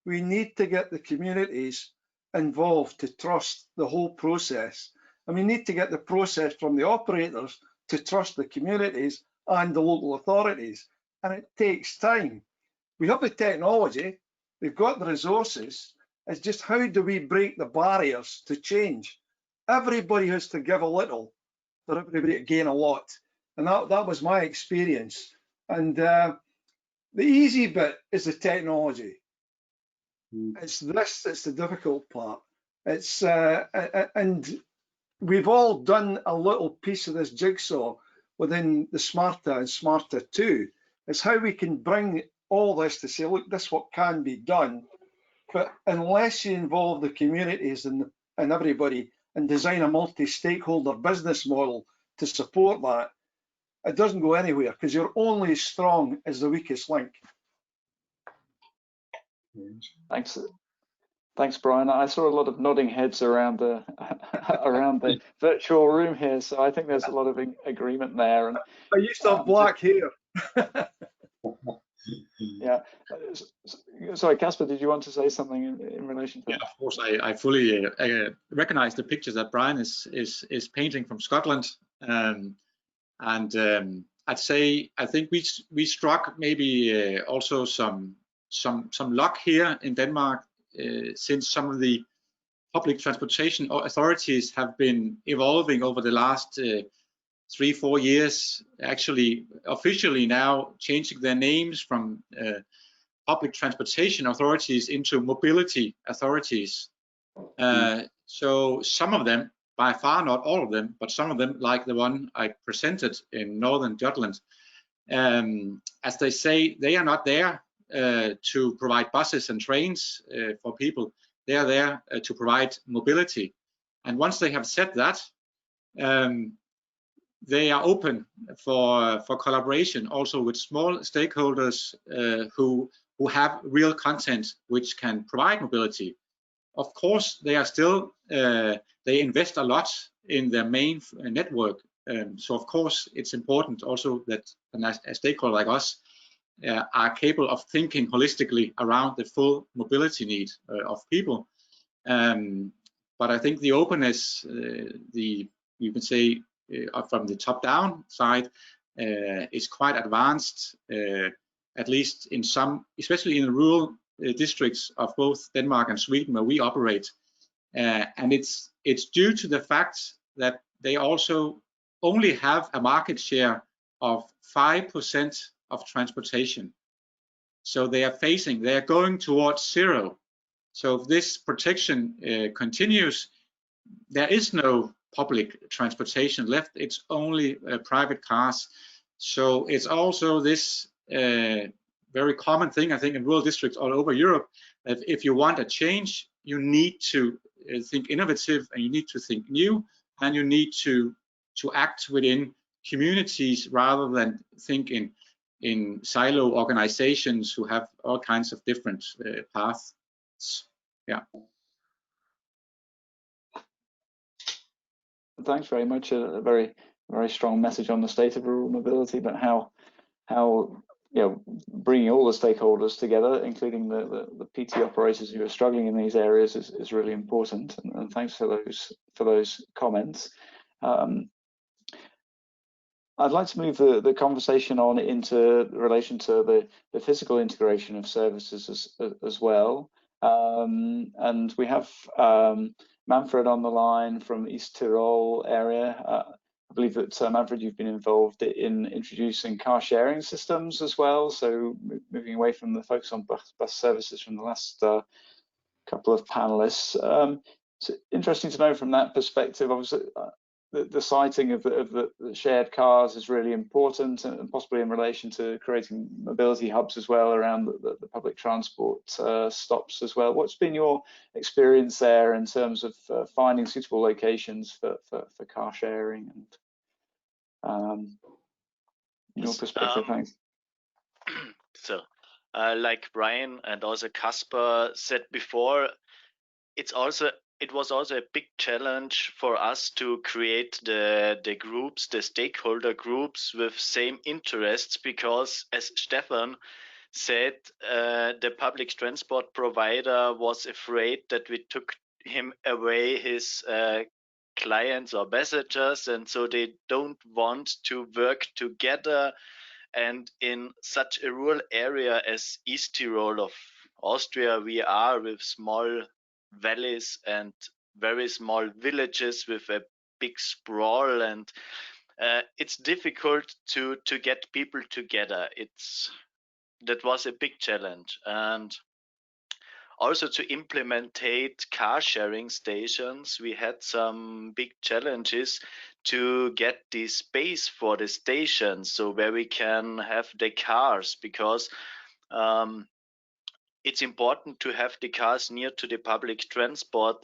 We need to get the communities involved to trust the whole process. And we need to get the process from the operators to trust the communities and the local authorities. And it takes time. We have the technology, we've got the resources. It's just how do we break the barriers to change? Everybody has to give a little for everybody to gain a lot. And that was my experience. And the easy bit is the technology. It's the difficult part. It's and we've all done a little piece of this jigsaw within the Smarta and Smarta 2. It's how we can bring all this to say, look, this is what can be done. But unless you involve the communities and everybody and design a multi-stakeholder business model to support that, it doesn't go anywhere, because you're only as strong as the weakest link. Thanks, Brian. I saw a lot of nodding heads around the around the virtual room here, so I think there's a lot of agreement there. And I used to have black hair. Yeah. Sorry, Casper, did you want to say something in relation to that? Yeah, of course. I fully recognize the picture that Brian is painting from Scotland, I'd say I think we struck maybe also some luck here in Denmark, since some of the public transportation authorities have been evolving over the last 3-4 years, actually officially now changing their names from public transportation authorities into mobility authorities. So some of them, by far not all of them, but some of them, like the one I presented in Northern Jutland, as they say, they are not there to provide buses and trains for people. They are there to provide mobility. And once they have said that, they are open for collaboration also with small stakeholders who have real content which can provide mobility. Of course, they are still they invest a lot in their main network. So of course, it's important also that a stakeholder like us are capable of thinking holistically around the full mobility need of people. But I think the openness, you can say from the top-down side, is quite advanced, at least in some, especially in the rural districts of both Denmark and Sweden where we operate. And it's due to the fact that they also only have a market share of 5% of transportation. So they are going towards zero. So if this protection continues, there is no public transportation left. It's only private cars. So it's also this very common thing, I think, in rural districts all over Europe. That if you want a change, you need to think innovative, and you need to think new, and you need to act within communities rather than think in silo organizations who have all kinds of different paths. Yeah. Thanks very much. A very strong message on the state of rural mobility, but how bringing all the stakeholders together, including the PT operators who are struggling in these areas, is really important. And thanks for those comments. I'd like to move the conversation on into relation to the physical integration of services as well. And we have Manfred on the line from East Tyrol area. I believe that Manfred, you've been involved in introducing car sharing systems as well. So moving away from the focus on bus services from the last couple of panelists. It's interesting to know from that perspective. Obviously, the siting of the shared cars is really important, and possibly in relation to creating mobility hubs as well around the public transport stops as well. What's been your experience there in terms of finding suitable locations for car sharing and your perspective? Thanks. So, like Brian and also Casper said before, it was also a big challenge for us to create the groups, the stakeholder groups with same interests, because as Stefan said, the public transport provider was afraid that we took him away his clients or passengers, and so they don't want to work together. And in such a rural area as East Tyrol of Austria, we are with small valleys and very small villages with a big sprawl, and it's difficult to get people together. That was a big challenge. And also to implementate car sharing stations, we had some big challenges to get the space for the stations, so where we can have the cars, because it's important to have the cars near to the public transport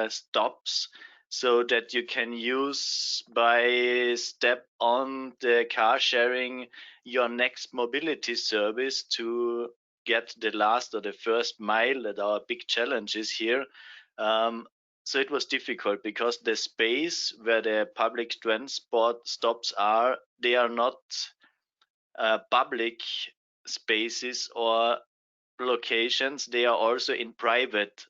stops, so that you can use by step on the car sharing your next mobility service to get the last or the first mile. That our big challenge is here. So it was difficult because the space where the public transport stops are, they are not public spaces or locations. They are also in private.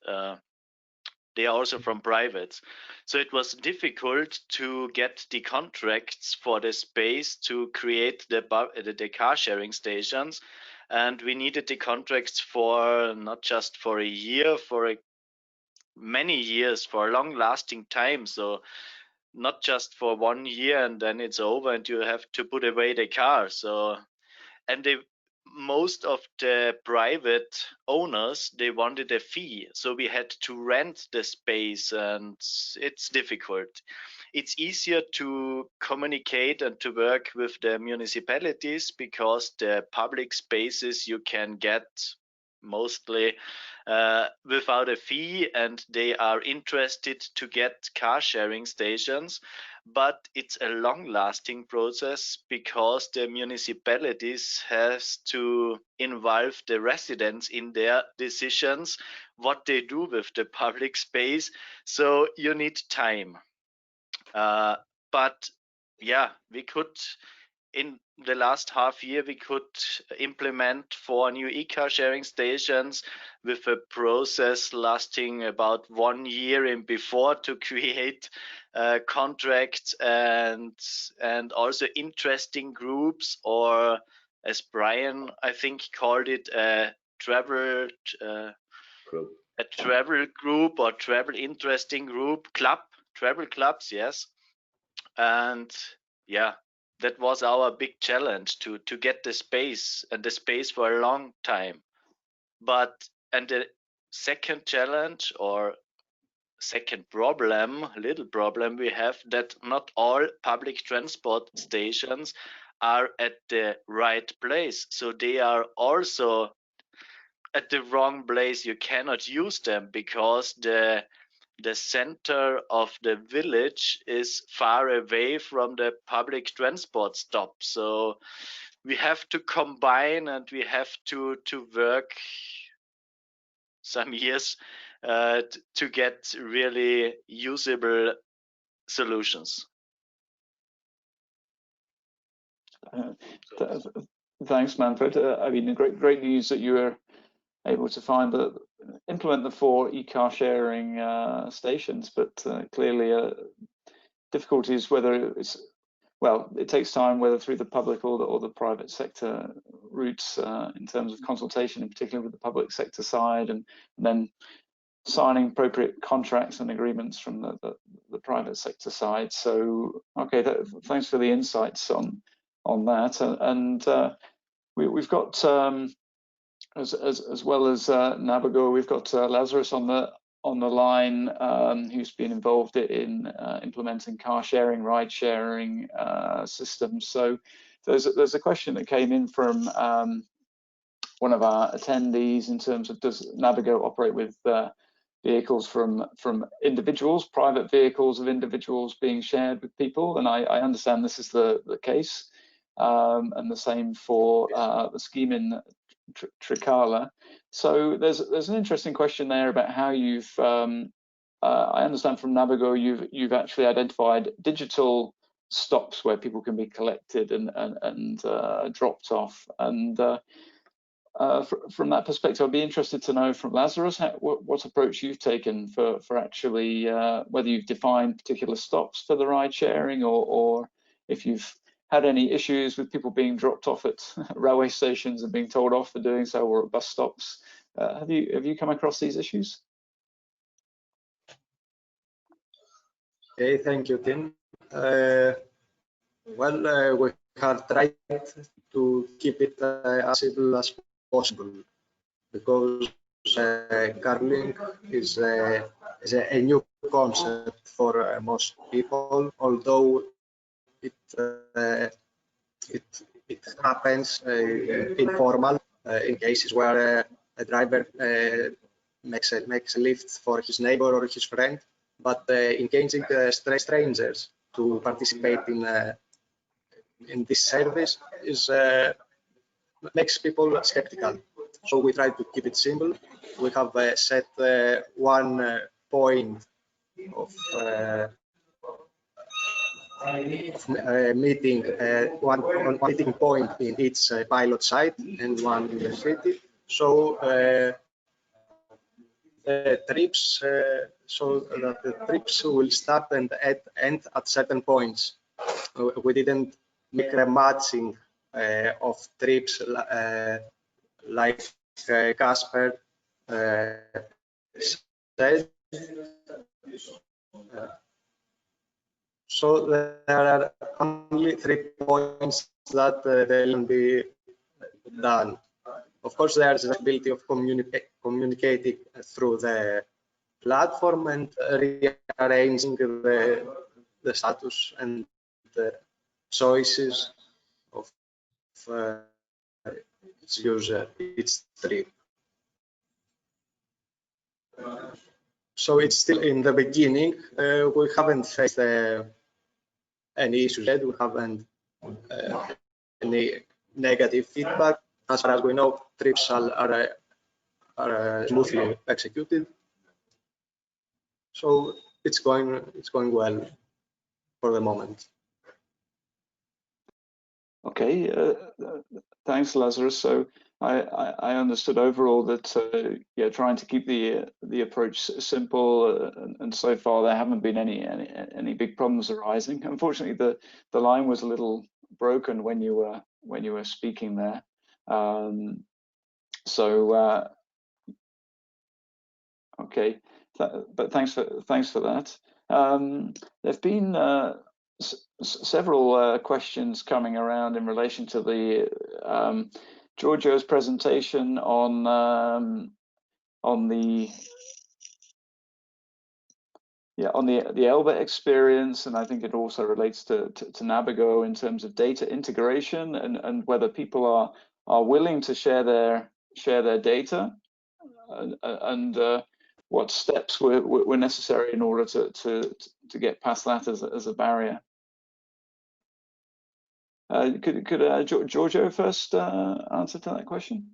They are also from privates. So it was difficult to get the contracts for the space to create the car sharing stations. And we needed the contracts for not just for a year, for many years, for a long lasting time. So not just for 1 year and then it's over and you have to put away the car. So, and most of the private owners, they wanted a fee, so we had to rent the space, and it's difficult. It's easier to communicate and to work with the municipalities, because the public spaces you can get mostly without a fee, and they are interested to get car sharing stations. But it's a long-lasting process, because the municipalities has to involve the residents in their decisions, what they do with the public space. So you need time. But yeah, we could, in the last half year, we could implement 4 new e-car sharing stations with a process lasting about 1 year in before to create contracts and also interesting groups, or as Brian, I think, called it, a travel group or travel interesting group club, travel clubs, yes. And yeah, that was our big challenge, to get the space, and the space for a long time. And the second challenge, or second problem, little problem we have, that not all public transport stations are at the right place. So they are also at the wrong place. You cannot use them because the center of the village is far away from the public transport stop. So we have to combine, and we have to work some years to get really usable solutions. Thanks, Manfred. I mean, great news that you were able to implement the 4 e-car sharing stations, but clearly difficulties whether it takes time, whether through the public or the private sector routes in terms of consultation, in particular with the public sector side, and then signing appropriate contracts and agreements from the private sector side. So, okay, thanks for the insights on that. And we've got as well as Navigo, we've got Lazarus on the line, who's been involved in implementing car sharing, ride sharing systems. So there's a question that came in from one of our attendees in terms of, does Navigo operate with vehicles from individuals, private vehicles of individuals being shared with people? And I understand this is the case, and the same for the scheme in Trikala. So there's an interesting question there about how you've I understand from Navigo you've actually identified digital stops where people can be collected and dropped off. And from that perspective, I'd be interested to know from Lazarus what approach you've taken for actually whether you've defined particular stops for the ride sharing, or if you've had any issues with people being dropped off at railway stations and being told off for doing so, or at bus stops. Have you come across these issues? Okay, thank you, Tim. Well, we have tried to keep it as simple as possible, because carling is a new concept for most people, although it happens informal in cases where a driver makes a lift for his neighbor or his friend, but engaging strangers to participate in this service makes people skeptical. So we try to keep it simple. We have set one point of meeting, one meeting point in each pilot site and one in the city. So the trips, so that the trips will start and end at certain points. We didn't make a matching of trips like Casper said. So there are only 3 points that can be done. Of course, there's the ability of communicating through the platform and rearranging the status and the choices of its user, its trip. So it's still in the beginning. We haven't faced any issues yet. We haven't any negative feedback. As far as we know, trips are smoothly executed. So it's going well for the moment. Okay, thanks, Lazarus. So I understood overall that yeah, trying to keep the approach simple, and so far there haven't been any big problems arising. Unfortunately, the line was a little broken when you were speaking there. Okay, but thanks for that. There've been several questions coming around in relation to the Giorgio's presentation on the on the Elba experience, and I think it also relates to Navigo in terms of data integration and whether people are willing to share their data, and what steps were necessary in order to get past that as a barrier. Could Giorgio first answer to that question?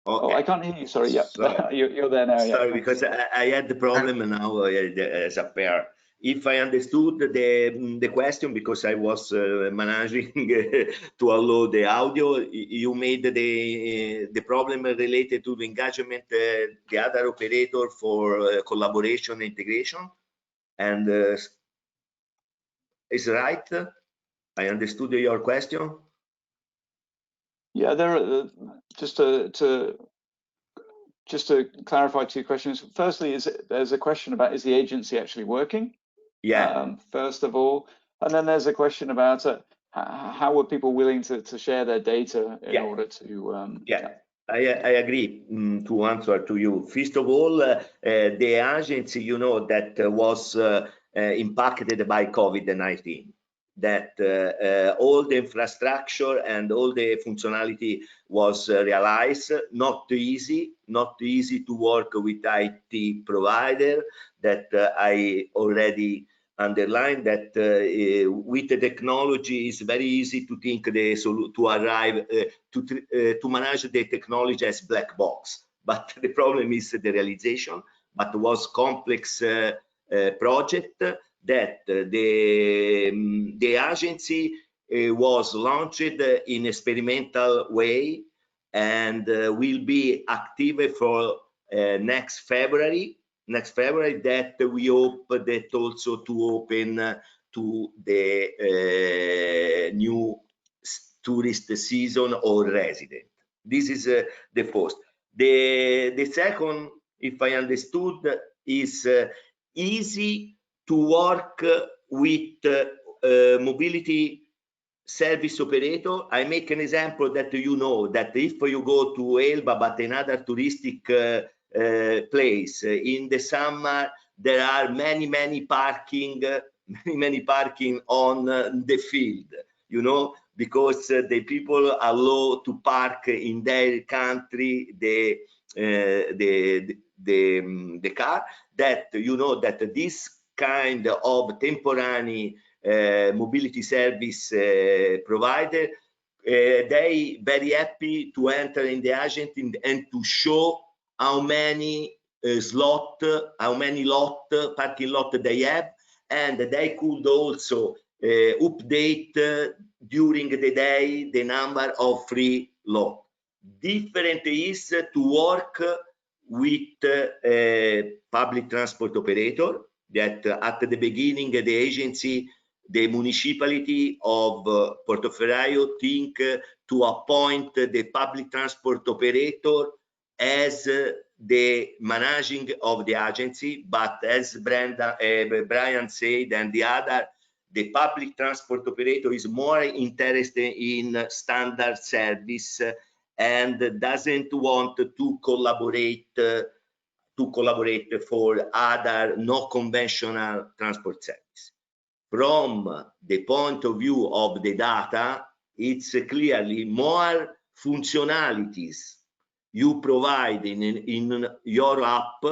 Okay. Oh, I can't hear you. Sorry. Yeah, Sorry. you're there now. Sorry, Yeah, because I had the problem and now as a pair. If I understood the question, because I was managing to upload the audio, you made the problem related to the engagement, the other operator for collaboration integration, and is right? I understood your question. Yeah, there are just to clarify two questions. Firstly, there's a question about, is the agency actually working? Yeah. First of all, and then there's a question about how were people willing to share their data in order to I agree to answer to you. First of all, the agency, you know, that was impacted by COVID-19, that all the infrastructure and all the functionality was realized. Not easy to work with IT provider, that I already underlined, that with the technology is very easy to think to arrive to manage the technology as black box, but the problem is the realization. But was complex project that the agency was launched in experimental way and will be active for next February, that we hope that also to open to the new tourist season or resident. This is the first. The second, if I understood, is easy to work with mobility service operator. I make an example that you know that if you go to Elba, but another touristic place in the summer, there are many parking on the field, you know, because the people allow to park in their country the car. That you know that this kind of temporary mobility service provider, they very happy to enter in the agent and to show how many parking lot they have, and they could also update during the day the number of free lot. Different is to work with public transport operator, that at the beginning the agency, the municipality of Portoferraio think to appoint the public transport operator as the managing of the agency, but as Brian said, and the public transport operator is more interested in standard service and doesn't want to collaborate for other no conventional transport service. From the point of view of the data, it's clearly more functionalities you provide in your app,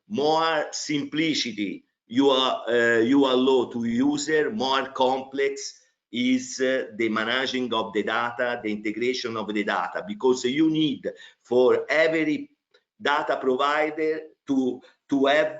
more simplicity you allow to user, more complex is the managing of the data, the integration of the data, because you need for every data provider to have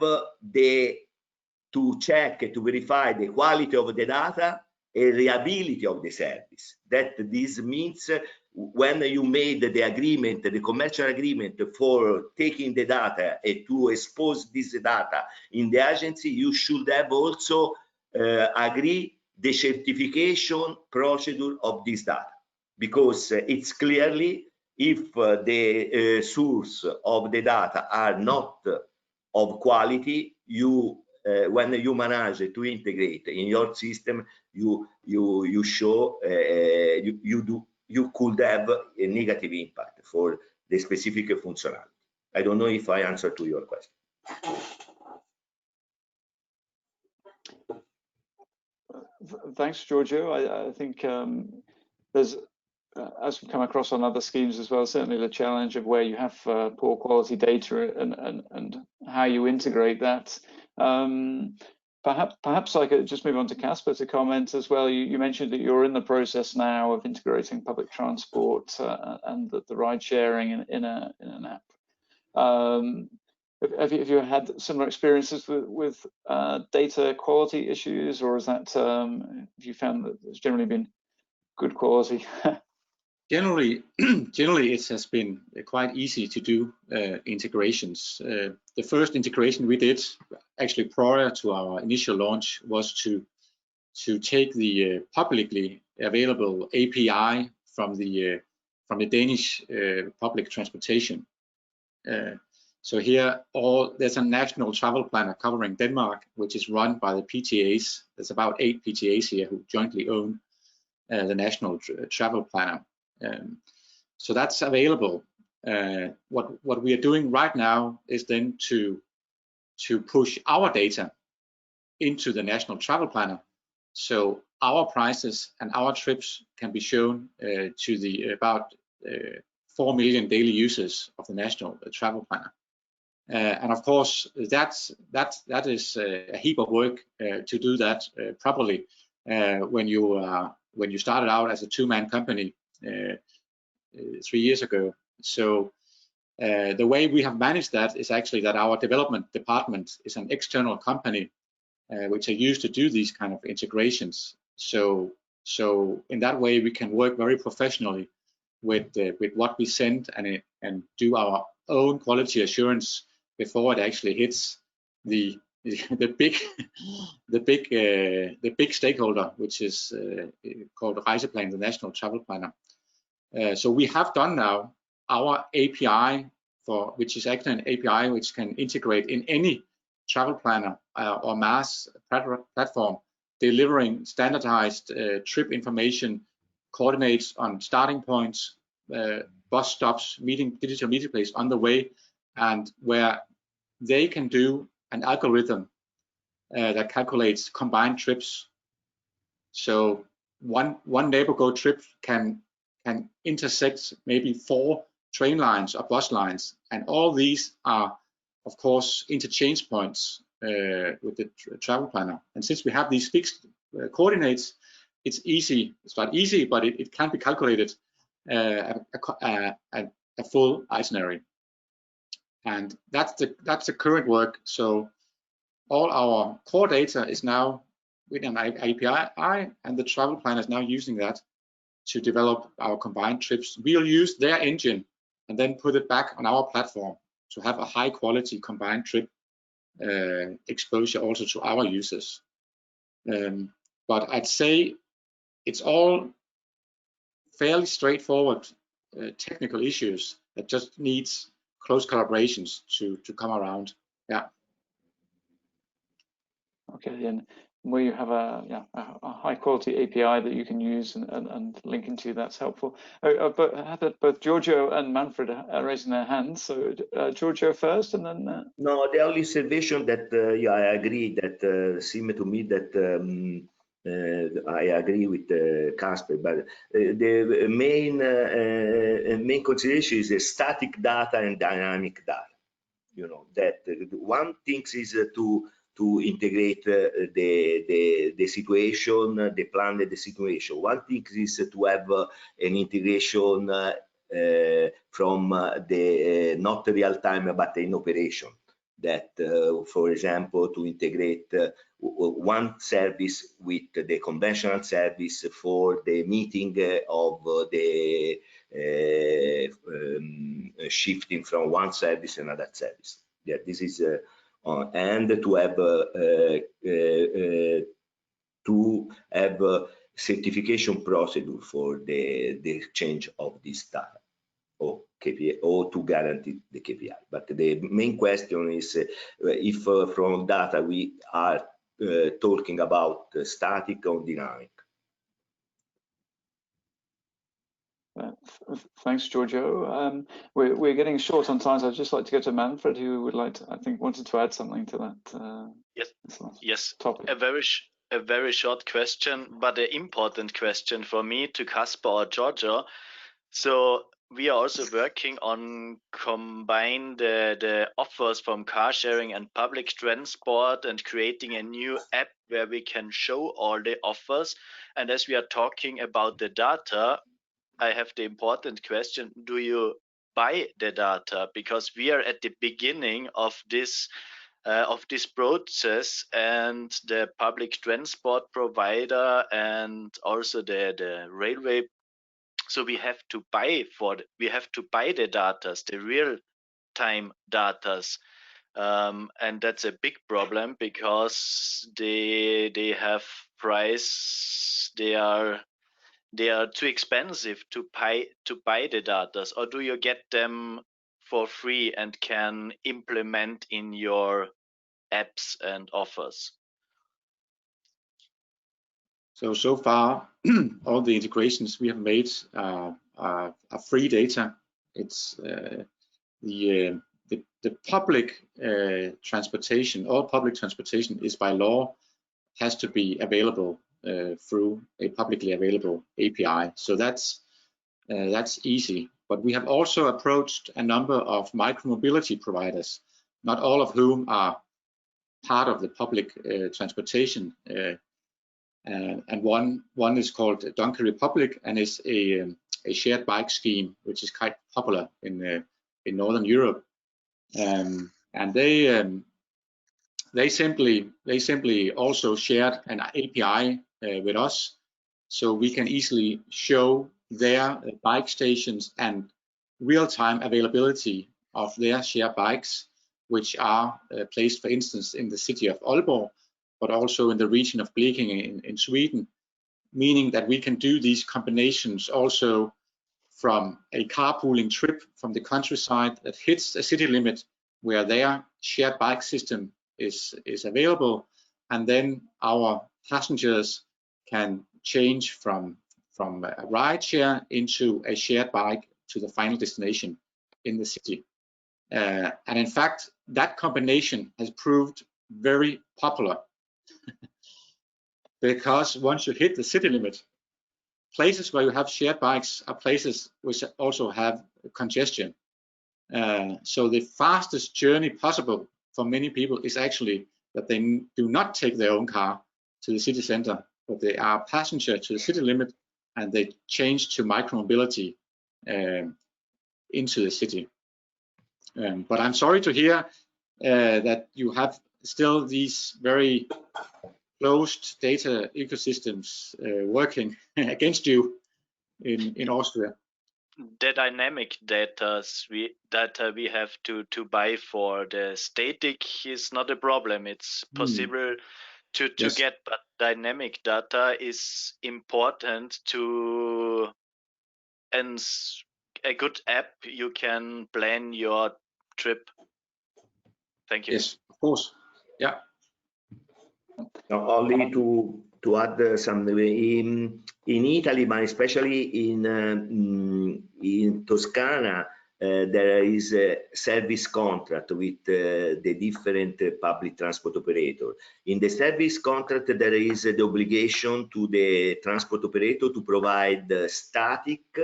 to check, to verify the quality of the data and reliability of the service. That this means when you made the agreement, the commercial agreement for taking the data and to expose this data in the agency, you should have also agree the certification procedure of this data, because it's clearly if the source of the data are not of quality, you when you manage to integrate in your system, you show you could have a negative impact for the specific functionality. I don't know if I answered to your question. Thanks, Giorgio. I think there's, as we come across on other schemes as well, certainly the challenge of where you have poor quality data and how you integrate that. Perhaps I could just move on to Casper to comment as well. You mentioned that you're in the process now of integrating public transport and the ride sharing in an app. Have you had similar experiences with data quality issues, or is that have you found that it's generally been good quality? Generally, it has been quite easy to do integrations. The first integration we did, actually prior to our initial launch, was to take the publicly available API from the Danish public transportation. So here, there's a national travel planner covering Denmark, which is run by the PTAs. There's about 8 PTAs here who jointly own the national travel planner. So that's available. What we are doing right now is then to push our data into the national travel planner, so our prices and our trips can be shown to the about 4 million daily users of the national travel planner. And of course, that is a heap of work to do that properly when you started out as a two-man company 3 years ago. So the way we have managed that is actually that our development department is an external company which are used to do these kind of integrations. So in that way, we can work very professionally with what we send and do our own quality assurance before it actually hits the big stakeholder, which is called Reiseplan, the national travel planner. So we have done now our API which is actually an API which can integrate in any travel planner or mass platform, delivering standardized trip information, coordinates on starting points, bus stops, digital meeting place on the way, and where they can do an algorithm that calculates combined trips. So one NeighborGo trip can intersect maybe 4 train lines or bus lines, and all these are, of course, interchange points with the travel planner. And since we have these fixed coordinates, it's easy. It's not easy, but it can be calculated a full itinerary. And that's the current work. So all our core data is now with an API, and the travel planner is now using that to develop our combined trips. We'll use their engine and then put it back on our platform to have a high quality combined trip exposure also to our users. But I'd say it's all fairly straightforward technical issues that just needs close collaborations to come around. Yeah. Okay, and where you have a high quality API that you can use and link into, that's helpful. But both Giorgio and Manfred are raising their hands. So Giorgio first, and then. No, the only observation that yeah, I agree that seemed to me that I agree with Casper, but the main consideration is the static data and dynamic data. You know that one thing is to integrate the situation, the plan, and the situation. One thing is to have an integration from the not real time but in operation. That, for example, to integrate one service with the conventional service for the meeting of the shifting from one service to another service. Yeah, this is and to have a certification procedure for the exchange of this data or KPI, or to guarantee the KPI. But the main question is if from data we are talking about static or dynamic. Thanks, Giorgio. We're getting short on time, so I'd just like to go to Manfred, who would like to, I think, wanted to add something to that. Yes. Topic. A very short question, but an important question for me, to Casper or Giorgio. So we are also working on combine the offers from car sharing and public transport and creating a new app where we can show all the offers. And as we are talking about the data, I have the important question: do you buy the data? Because we are at the beginning of this process, and the public transport provider and also the railway. So we have to buy the data, the real time data, and that's a big problem because they have price. They are too expensive to buy the data. Or do you get them for free and can implement in your apps and offers? So far, all the integrations we have made are free data. It's the public transportation. All public transportation is by law has to be available through a publicly available API. So that's easy. But we have also approached a number of micromobility providers, not all of whom are part of the public transportation. And one is called Donkey Republic, and is a shared bike scheme which is quite popular in Northern Europe. And they simply also shared an API with us, so we can easily show their bike stations and real-time availability of their shared bikes, which are placed, for instance, in the city of Aalborg, but also in the region of Blekinge in Sweden, meaning that we can do these combinations also from a carpooling trip from the countryside that hits a city limit where their shared bike system is available, and then our passengers can change from a ride share into a shared bike to the final destination in the city. And in fact, that combination has proved very popular because once you hit the city limit, places where you have shared bikes are places which also have congestion. So the fastest journey possible for many people is actually that they do not take their own car to the city center, but they are passenger to the city limit and they change to micromobility into the city. But I'm sorry to hear that you have still these very closed data ecosystems working against you in Austria. The dynamic data we have to buy for the static is not a problem. It's possible to Yes. get, but dynamic data is important to, and a good app you can plan your trip. Thank you. Yes, of course. Yeah. Now, only to add something in Italy, but especially in Toscana, there is a service contract with the different public transport operator. In the service contract, there is the obligation to the transport operator to provide static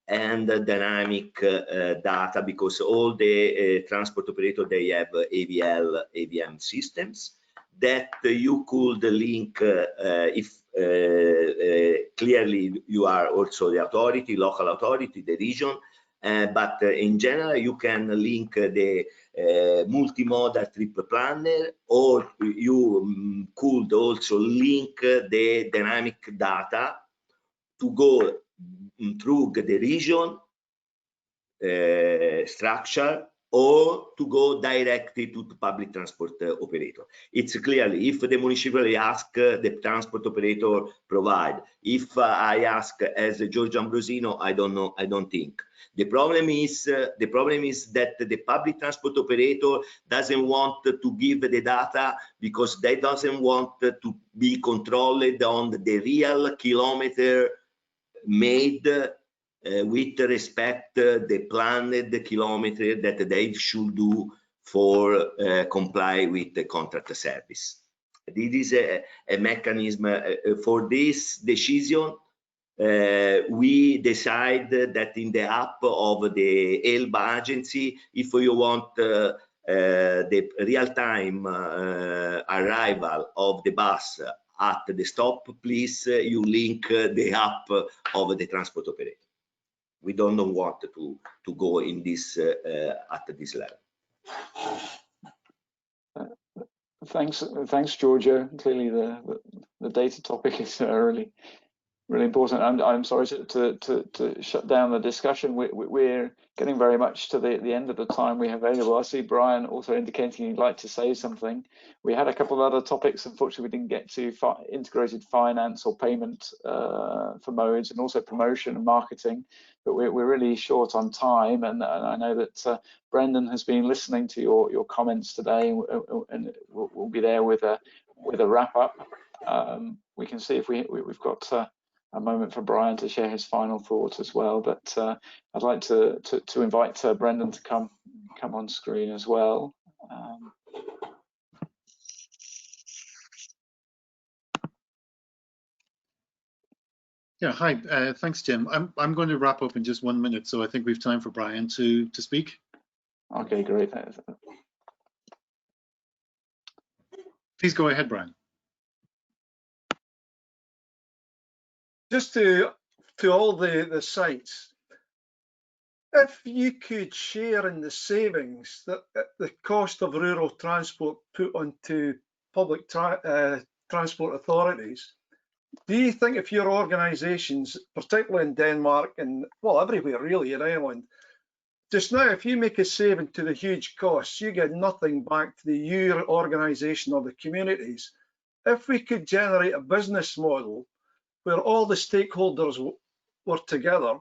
and dynamic data, because all the transport operator, they have AVM systems that you could link if clearly you are also the authority, local authority, the region, but in general you can link the multimodal trip planner, or you could also link the dynamic data to go through the region structure, or to go directly to the public transport operator. It's clearly, if the municipality ask, the transport operator provide. If I ask as Giorgio Ambrosino, I don't know, I don't think. The problem is that the public transport operator doesn't want to give the data because they doesn't want to be controlled on the real kilometer made with respect the planned kilometer that they should do for comply with the contract service. This is a mechanism for this decision. We decide that in the app of the ELBA agency, if you want the real-time arrival of the bus at the stop, please you link the app of the transport operator. We don't want to go in this at this level. Thanks, Giorgio. Clearly, the data topic is really important. I'm sorry to shut down the discussion. We're getting very much to the end of the time we have available. I see Brian also indicating he'd like to say something. We had a couple of other topics. Unfortunately, we didn't get to integrated finance or payment for modes, and also promotion and marketing. But we're really short on time, and I know that Brendan has been listening to your comments today, and we'll be there with a wrap up. We can see if we've got a moment for Brian to share his final thoughts as well, but I'd like to invite Brendan to come on screen as well. Yeah, hi, thanks, Jim. I'm going to wrap up in just 1 minute, so I think we've time for Brian to speak. Okay, great. Please go ahead, Brian. Just to all the sites, if you could share in the savings that the cost of rural transport put onto public transport authorities, do you think if your organisations, particularly in Denmark and well everywhere really in Ireland, just now if you make a saving to the huge costs, you get nothing back to your organisation or the communities. If we could generate a business model where all the stakeholders were together,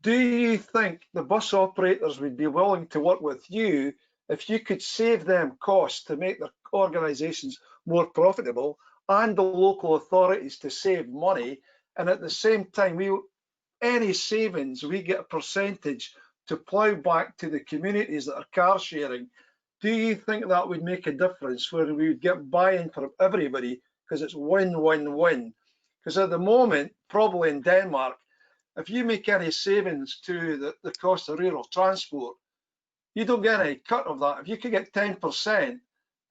do you think the bus operators would be willing to work with you if you could save them costs to make their organisations more profitable, and the local authorities to save money, and at the same time, any savings, we get a percentage to plough back to the communities that are car sharing? Do you think that would make a difference where we would get buy-in from everybody, because it's win-win-win? Because at the moment, probably in Denmark, if you make any savings to the cost of rural transport, you don't get any cut of that. If you could get 10%,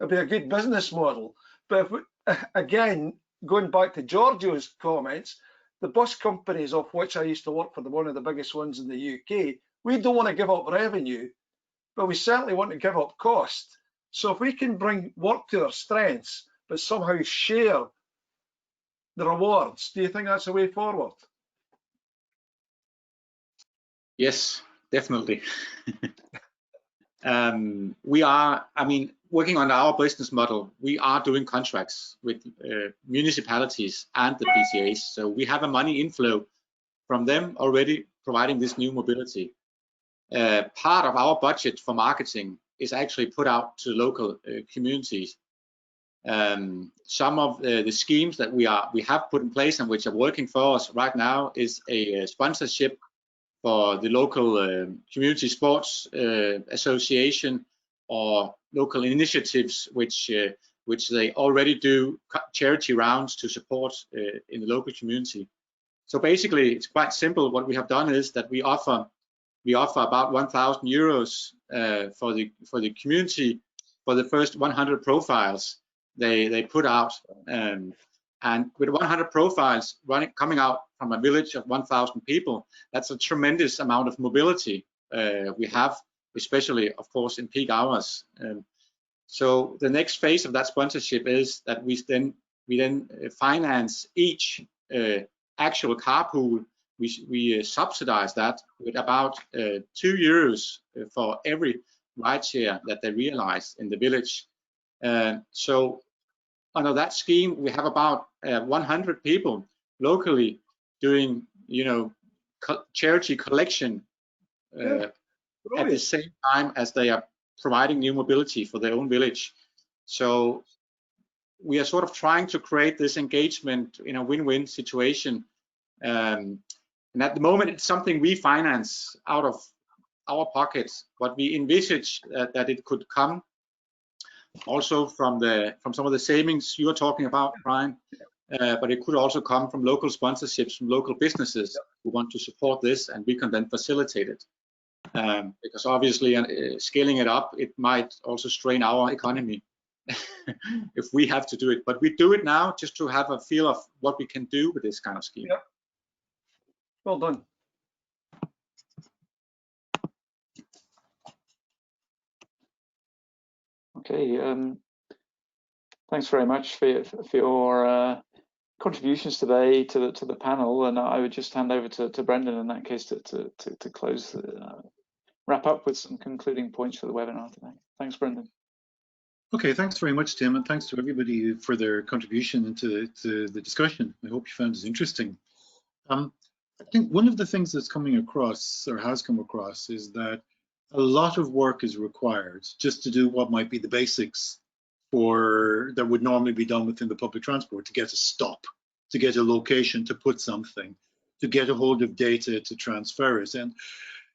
it'd be a good business model. But if we, again, going back to Giorgio's comments, the bus companies, of which I used to work for, one of the biggest ones in the UK, we don't want to give up revenue, but we certainly want to give up cost. So if we can work to our strengths, but somehow share the rewards, do you think that's a way forward? Yes, definitely. We are, working on our business model. We are doing contracts with municipalities and the PTAs. So we have a money inflow from them already providing this new mobility. Part of our budget for marketing is actually put out to local communities. Some of the schemes that we have put in place and which are working for us right now is a sponsorship for the local community sports association, or local initiatives which they already do charity rounds to support in the local community. So basically, it's quite simple. What we have done is that we offer about 1,000 euros for the community for the first 100 profiles they put out, and with 100 profiles coming out from a village of 1,000 people, that's a tremendous amount of mobility we have, especially of course in peak hours. So the next phase of that sponsorship is that we then finance each actual carpool. We subsidize that with about 2 euros for every rideshare that they realize in the village. So under that scheme, we have about 100 people locally doing, charity collection at the same time as they are providing new mobility for their own village. So we are sort of trying to create this engagement in a win-win situation. And at the moment, it's something we finance out of our pockets, but we envisage that it could come also from some of the savings you are talking about, Brian. But it could also come from local sponsorships from local businesses who want to support this, and we can then facilitate it. Because obviously, scaling it up, it might also strain our economy if we have to do it. But we do it now just to have a feel of what we can do with this kind of scheme. Yep. Well done. Okay, thanks very much for your contributions today to the panel, and I would just hand over to Brendan in that case to close, wrap up with some concluding points for the webinar today. Thanks, Brendan. Okay, thanks very much, Tim, and thanks to everybody for their contribution into the discussion. I hope you found it interesting. I think one of the things that's coming across, or has come across, is that a lot of work is required just to do what might be the basics that would normally be done within the public transport, to get a stop, to get a location, to put something, to get a hold of data, to transfer it. And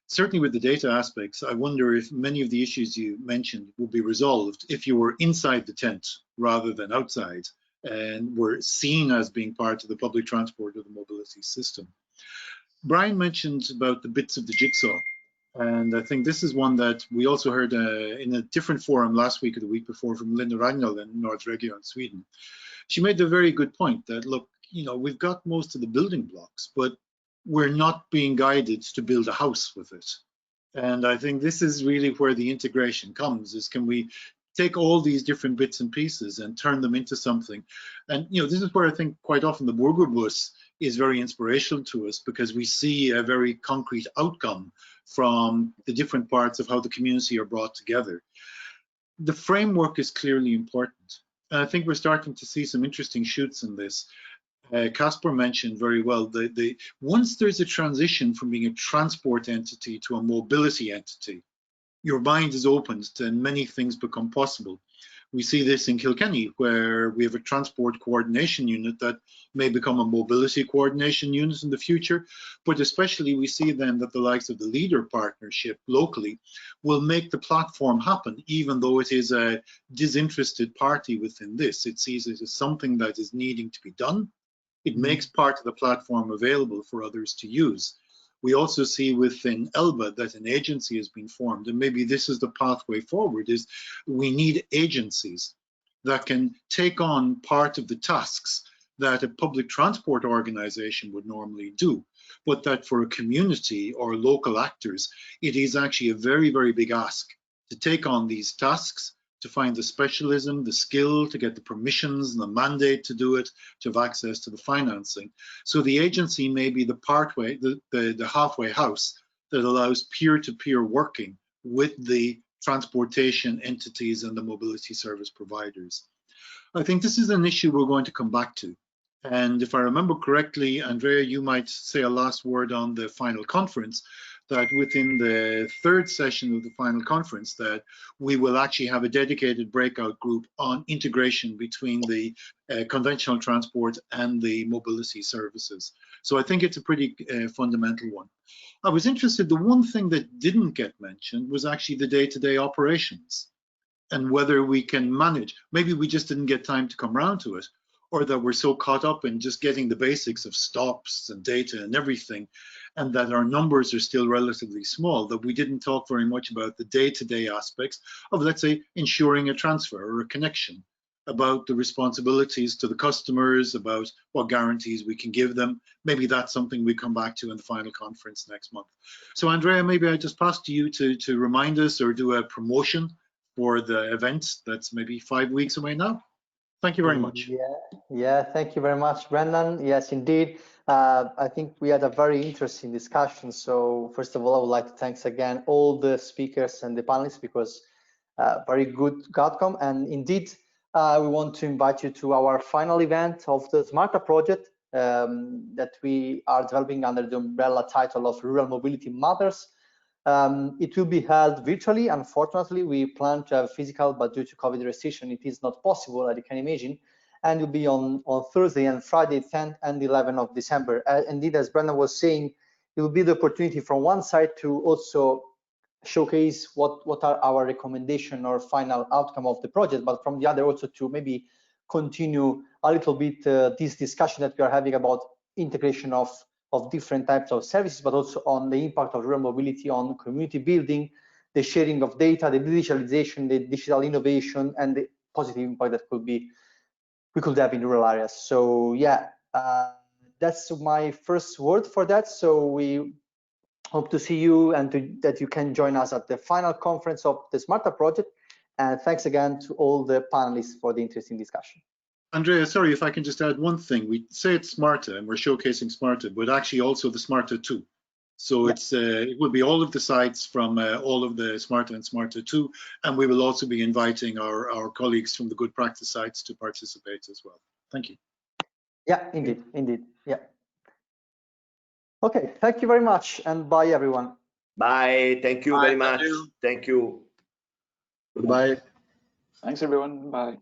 certainly with the data aspects, I wonder if many of the issues you mentioned will be resolved if you were inside the tent rather than outside and were seen as being part of the public transport or the mobility system. Brian mentioned about the bits of the jigsaw, and I think this is one that we also heard in a different forum last week or the week before from Linda Ragnall in North Region, Sweden. She made a very good point that, look, we've got most of the building blocks, but we're not being guided to build a house with it. And I think this is really where the integration comes, is can we take all these different bits and pieces and turn them into something? And this is where I think quite often the Burgerbus is very inspirational to us, because we see a very concrete outcome from the different parts of how the community are brought together. The framework is clearly important. And I think we're starting to see some interesting shoots in this. Casper mentioned very well, once there's a transition from being a transport entity to a mobility entity, your mind is opened to many things become possible. We see this in Kilkenny, where we have a transport coordination unit that may become a mobility coordination unit in the future, but especially we see then that the likes of the Leader partnership locally will make the platform happen, even though it is a disinterested party within this. It sees it as something that is needing to be done. It makes part of the platform available for others to use. We also see within ELBA that an agency has been formed, and maybe this is the pathway forward, is we need agencies that can take on part of the tasks that a public transport organization would normally do, but that for a community or local actors, it is actually a very, very big ask to take on these tasks, to find the specialism, the skill, to get the permissions and the mandate to do it, to have access to the financing. So the agency may be the pathway, the halfway house that allows peer-to-peer working with the transportation entities and the mobility service providers. I think this is an issue we're going to come back to. And if I remember correctly, Andrea, you might say a last word on the final conference, that within the third session of the final conference, that we will actually have a dedicated breakout group on integration between the conventional transport and the mobility services. So I think it's a pretty fundamental one. I was interested, the one thing that didn't get mentioned was actually the day-to-day operations and whether we can manage. Maybe we just didn't get time to come around to it, or that we're so caught up in just getting the basics of stops and data and everything, and that our numbers are still relatively small, that we didn't talk very much about the day-to-day aspects of, let's say, ensuring a transfer or a connection, about the responsibilities to the customers, about what guarantees we can give them. Maybe that's something we come back to in the final conference next month. So Andrea, maybe I just pass to you to remind us or do a promotion for the event that's maybe 5 weeks away now. Thank you very much. Yeah, thank you very much, Brendan. Yes, indeed. I think we had a very interesting discussion. So first of all, I would like to thank again all the speakers and the panelists, because very good outcome. And indeed, we want to invite you to our final event of the SMARTA project that we are developing under the umbrella title of Rural Mobility Matters. It will be held virtually. Unfortunately, we plan to have physical, but due to COVID restriction, it is not possible, as you can imagine. And it will be on Thursday and Friday, 10th and 11th of December. Indeed, as Brendan was saying, it will be the opportunity from one side to also showcase what are our recommendation or final outcome of the project, but from the other also to maybe continue a little bit this discussion that we are having about integration of different types of services, but also on the impact of rural mobility on community building, the sharing of data, the digitalization, the digital innovation, and the positive impact that we could have in rural areas. So yeah, that's my first word for that. So we hope to see you and that you can join us at the final conference of the Smarter project. And thanks again to all the panelists for the interesting discussion. Andrea, sorry if I can just add one thing. We say it's Smarter and we're showcasing Smarter, but actually also the Smarter 2. So it's it will be all of the sites from all of the Smarter and Smarter 2, and we will also be inviting our colleagues from the good practice sites to participate as well. Thank you. Yeah, indeed. Yeah. Okay, thank you very much, and bye everyone. Bye. Thank you very much. Thank you. Goodbye. Thanks everyone. Bye.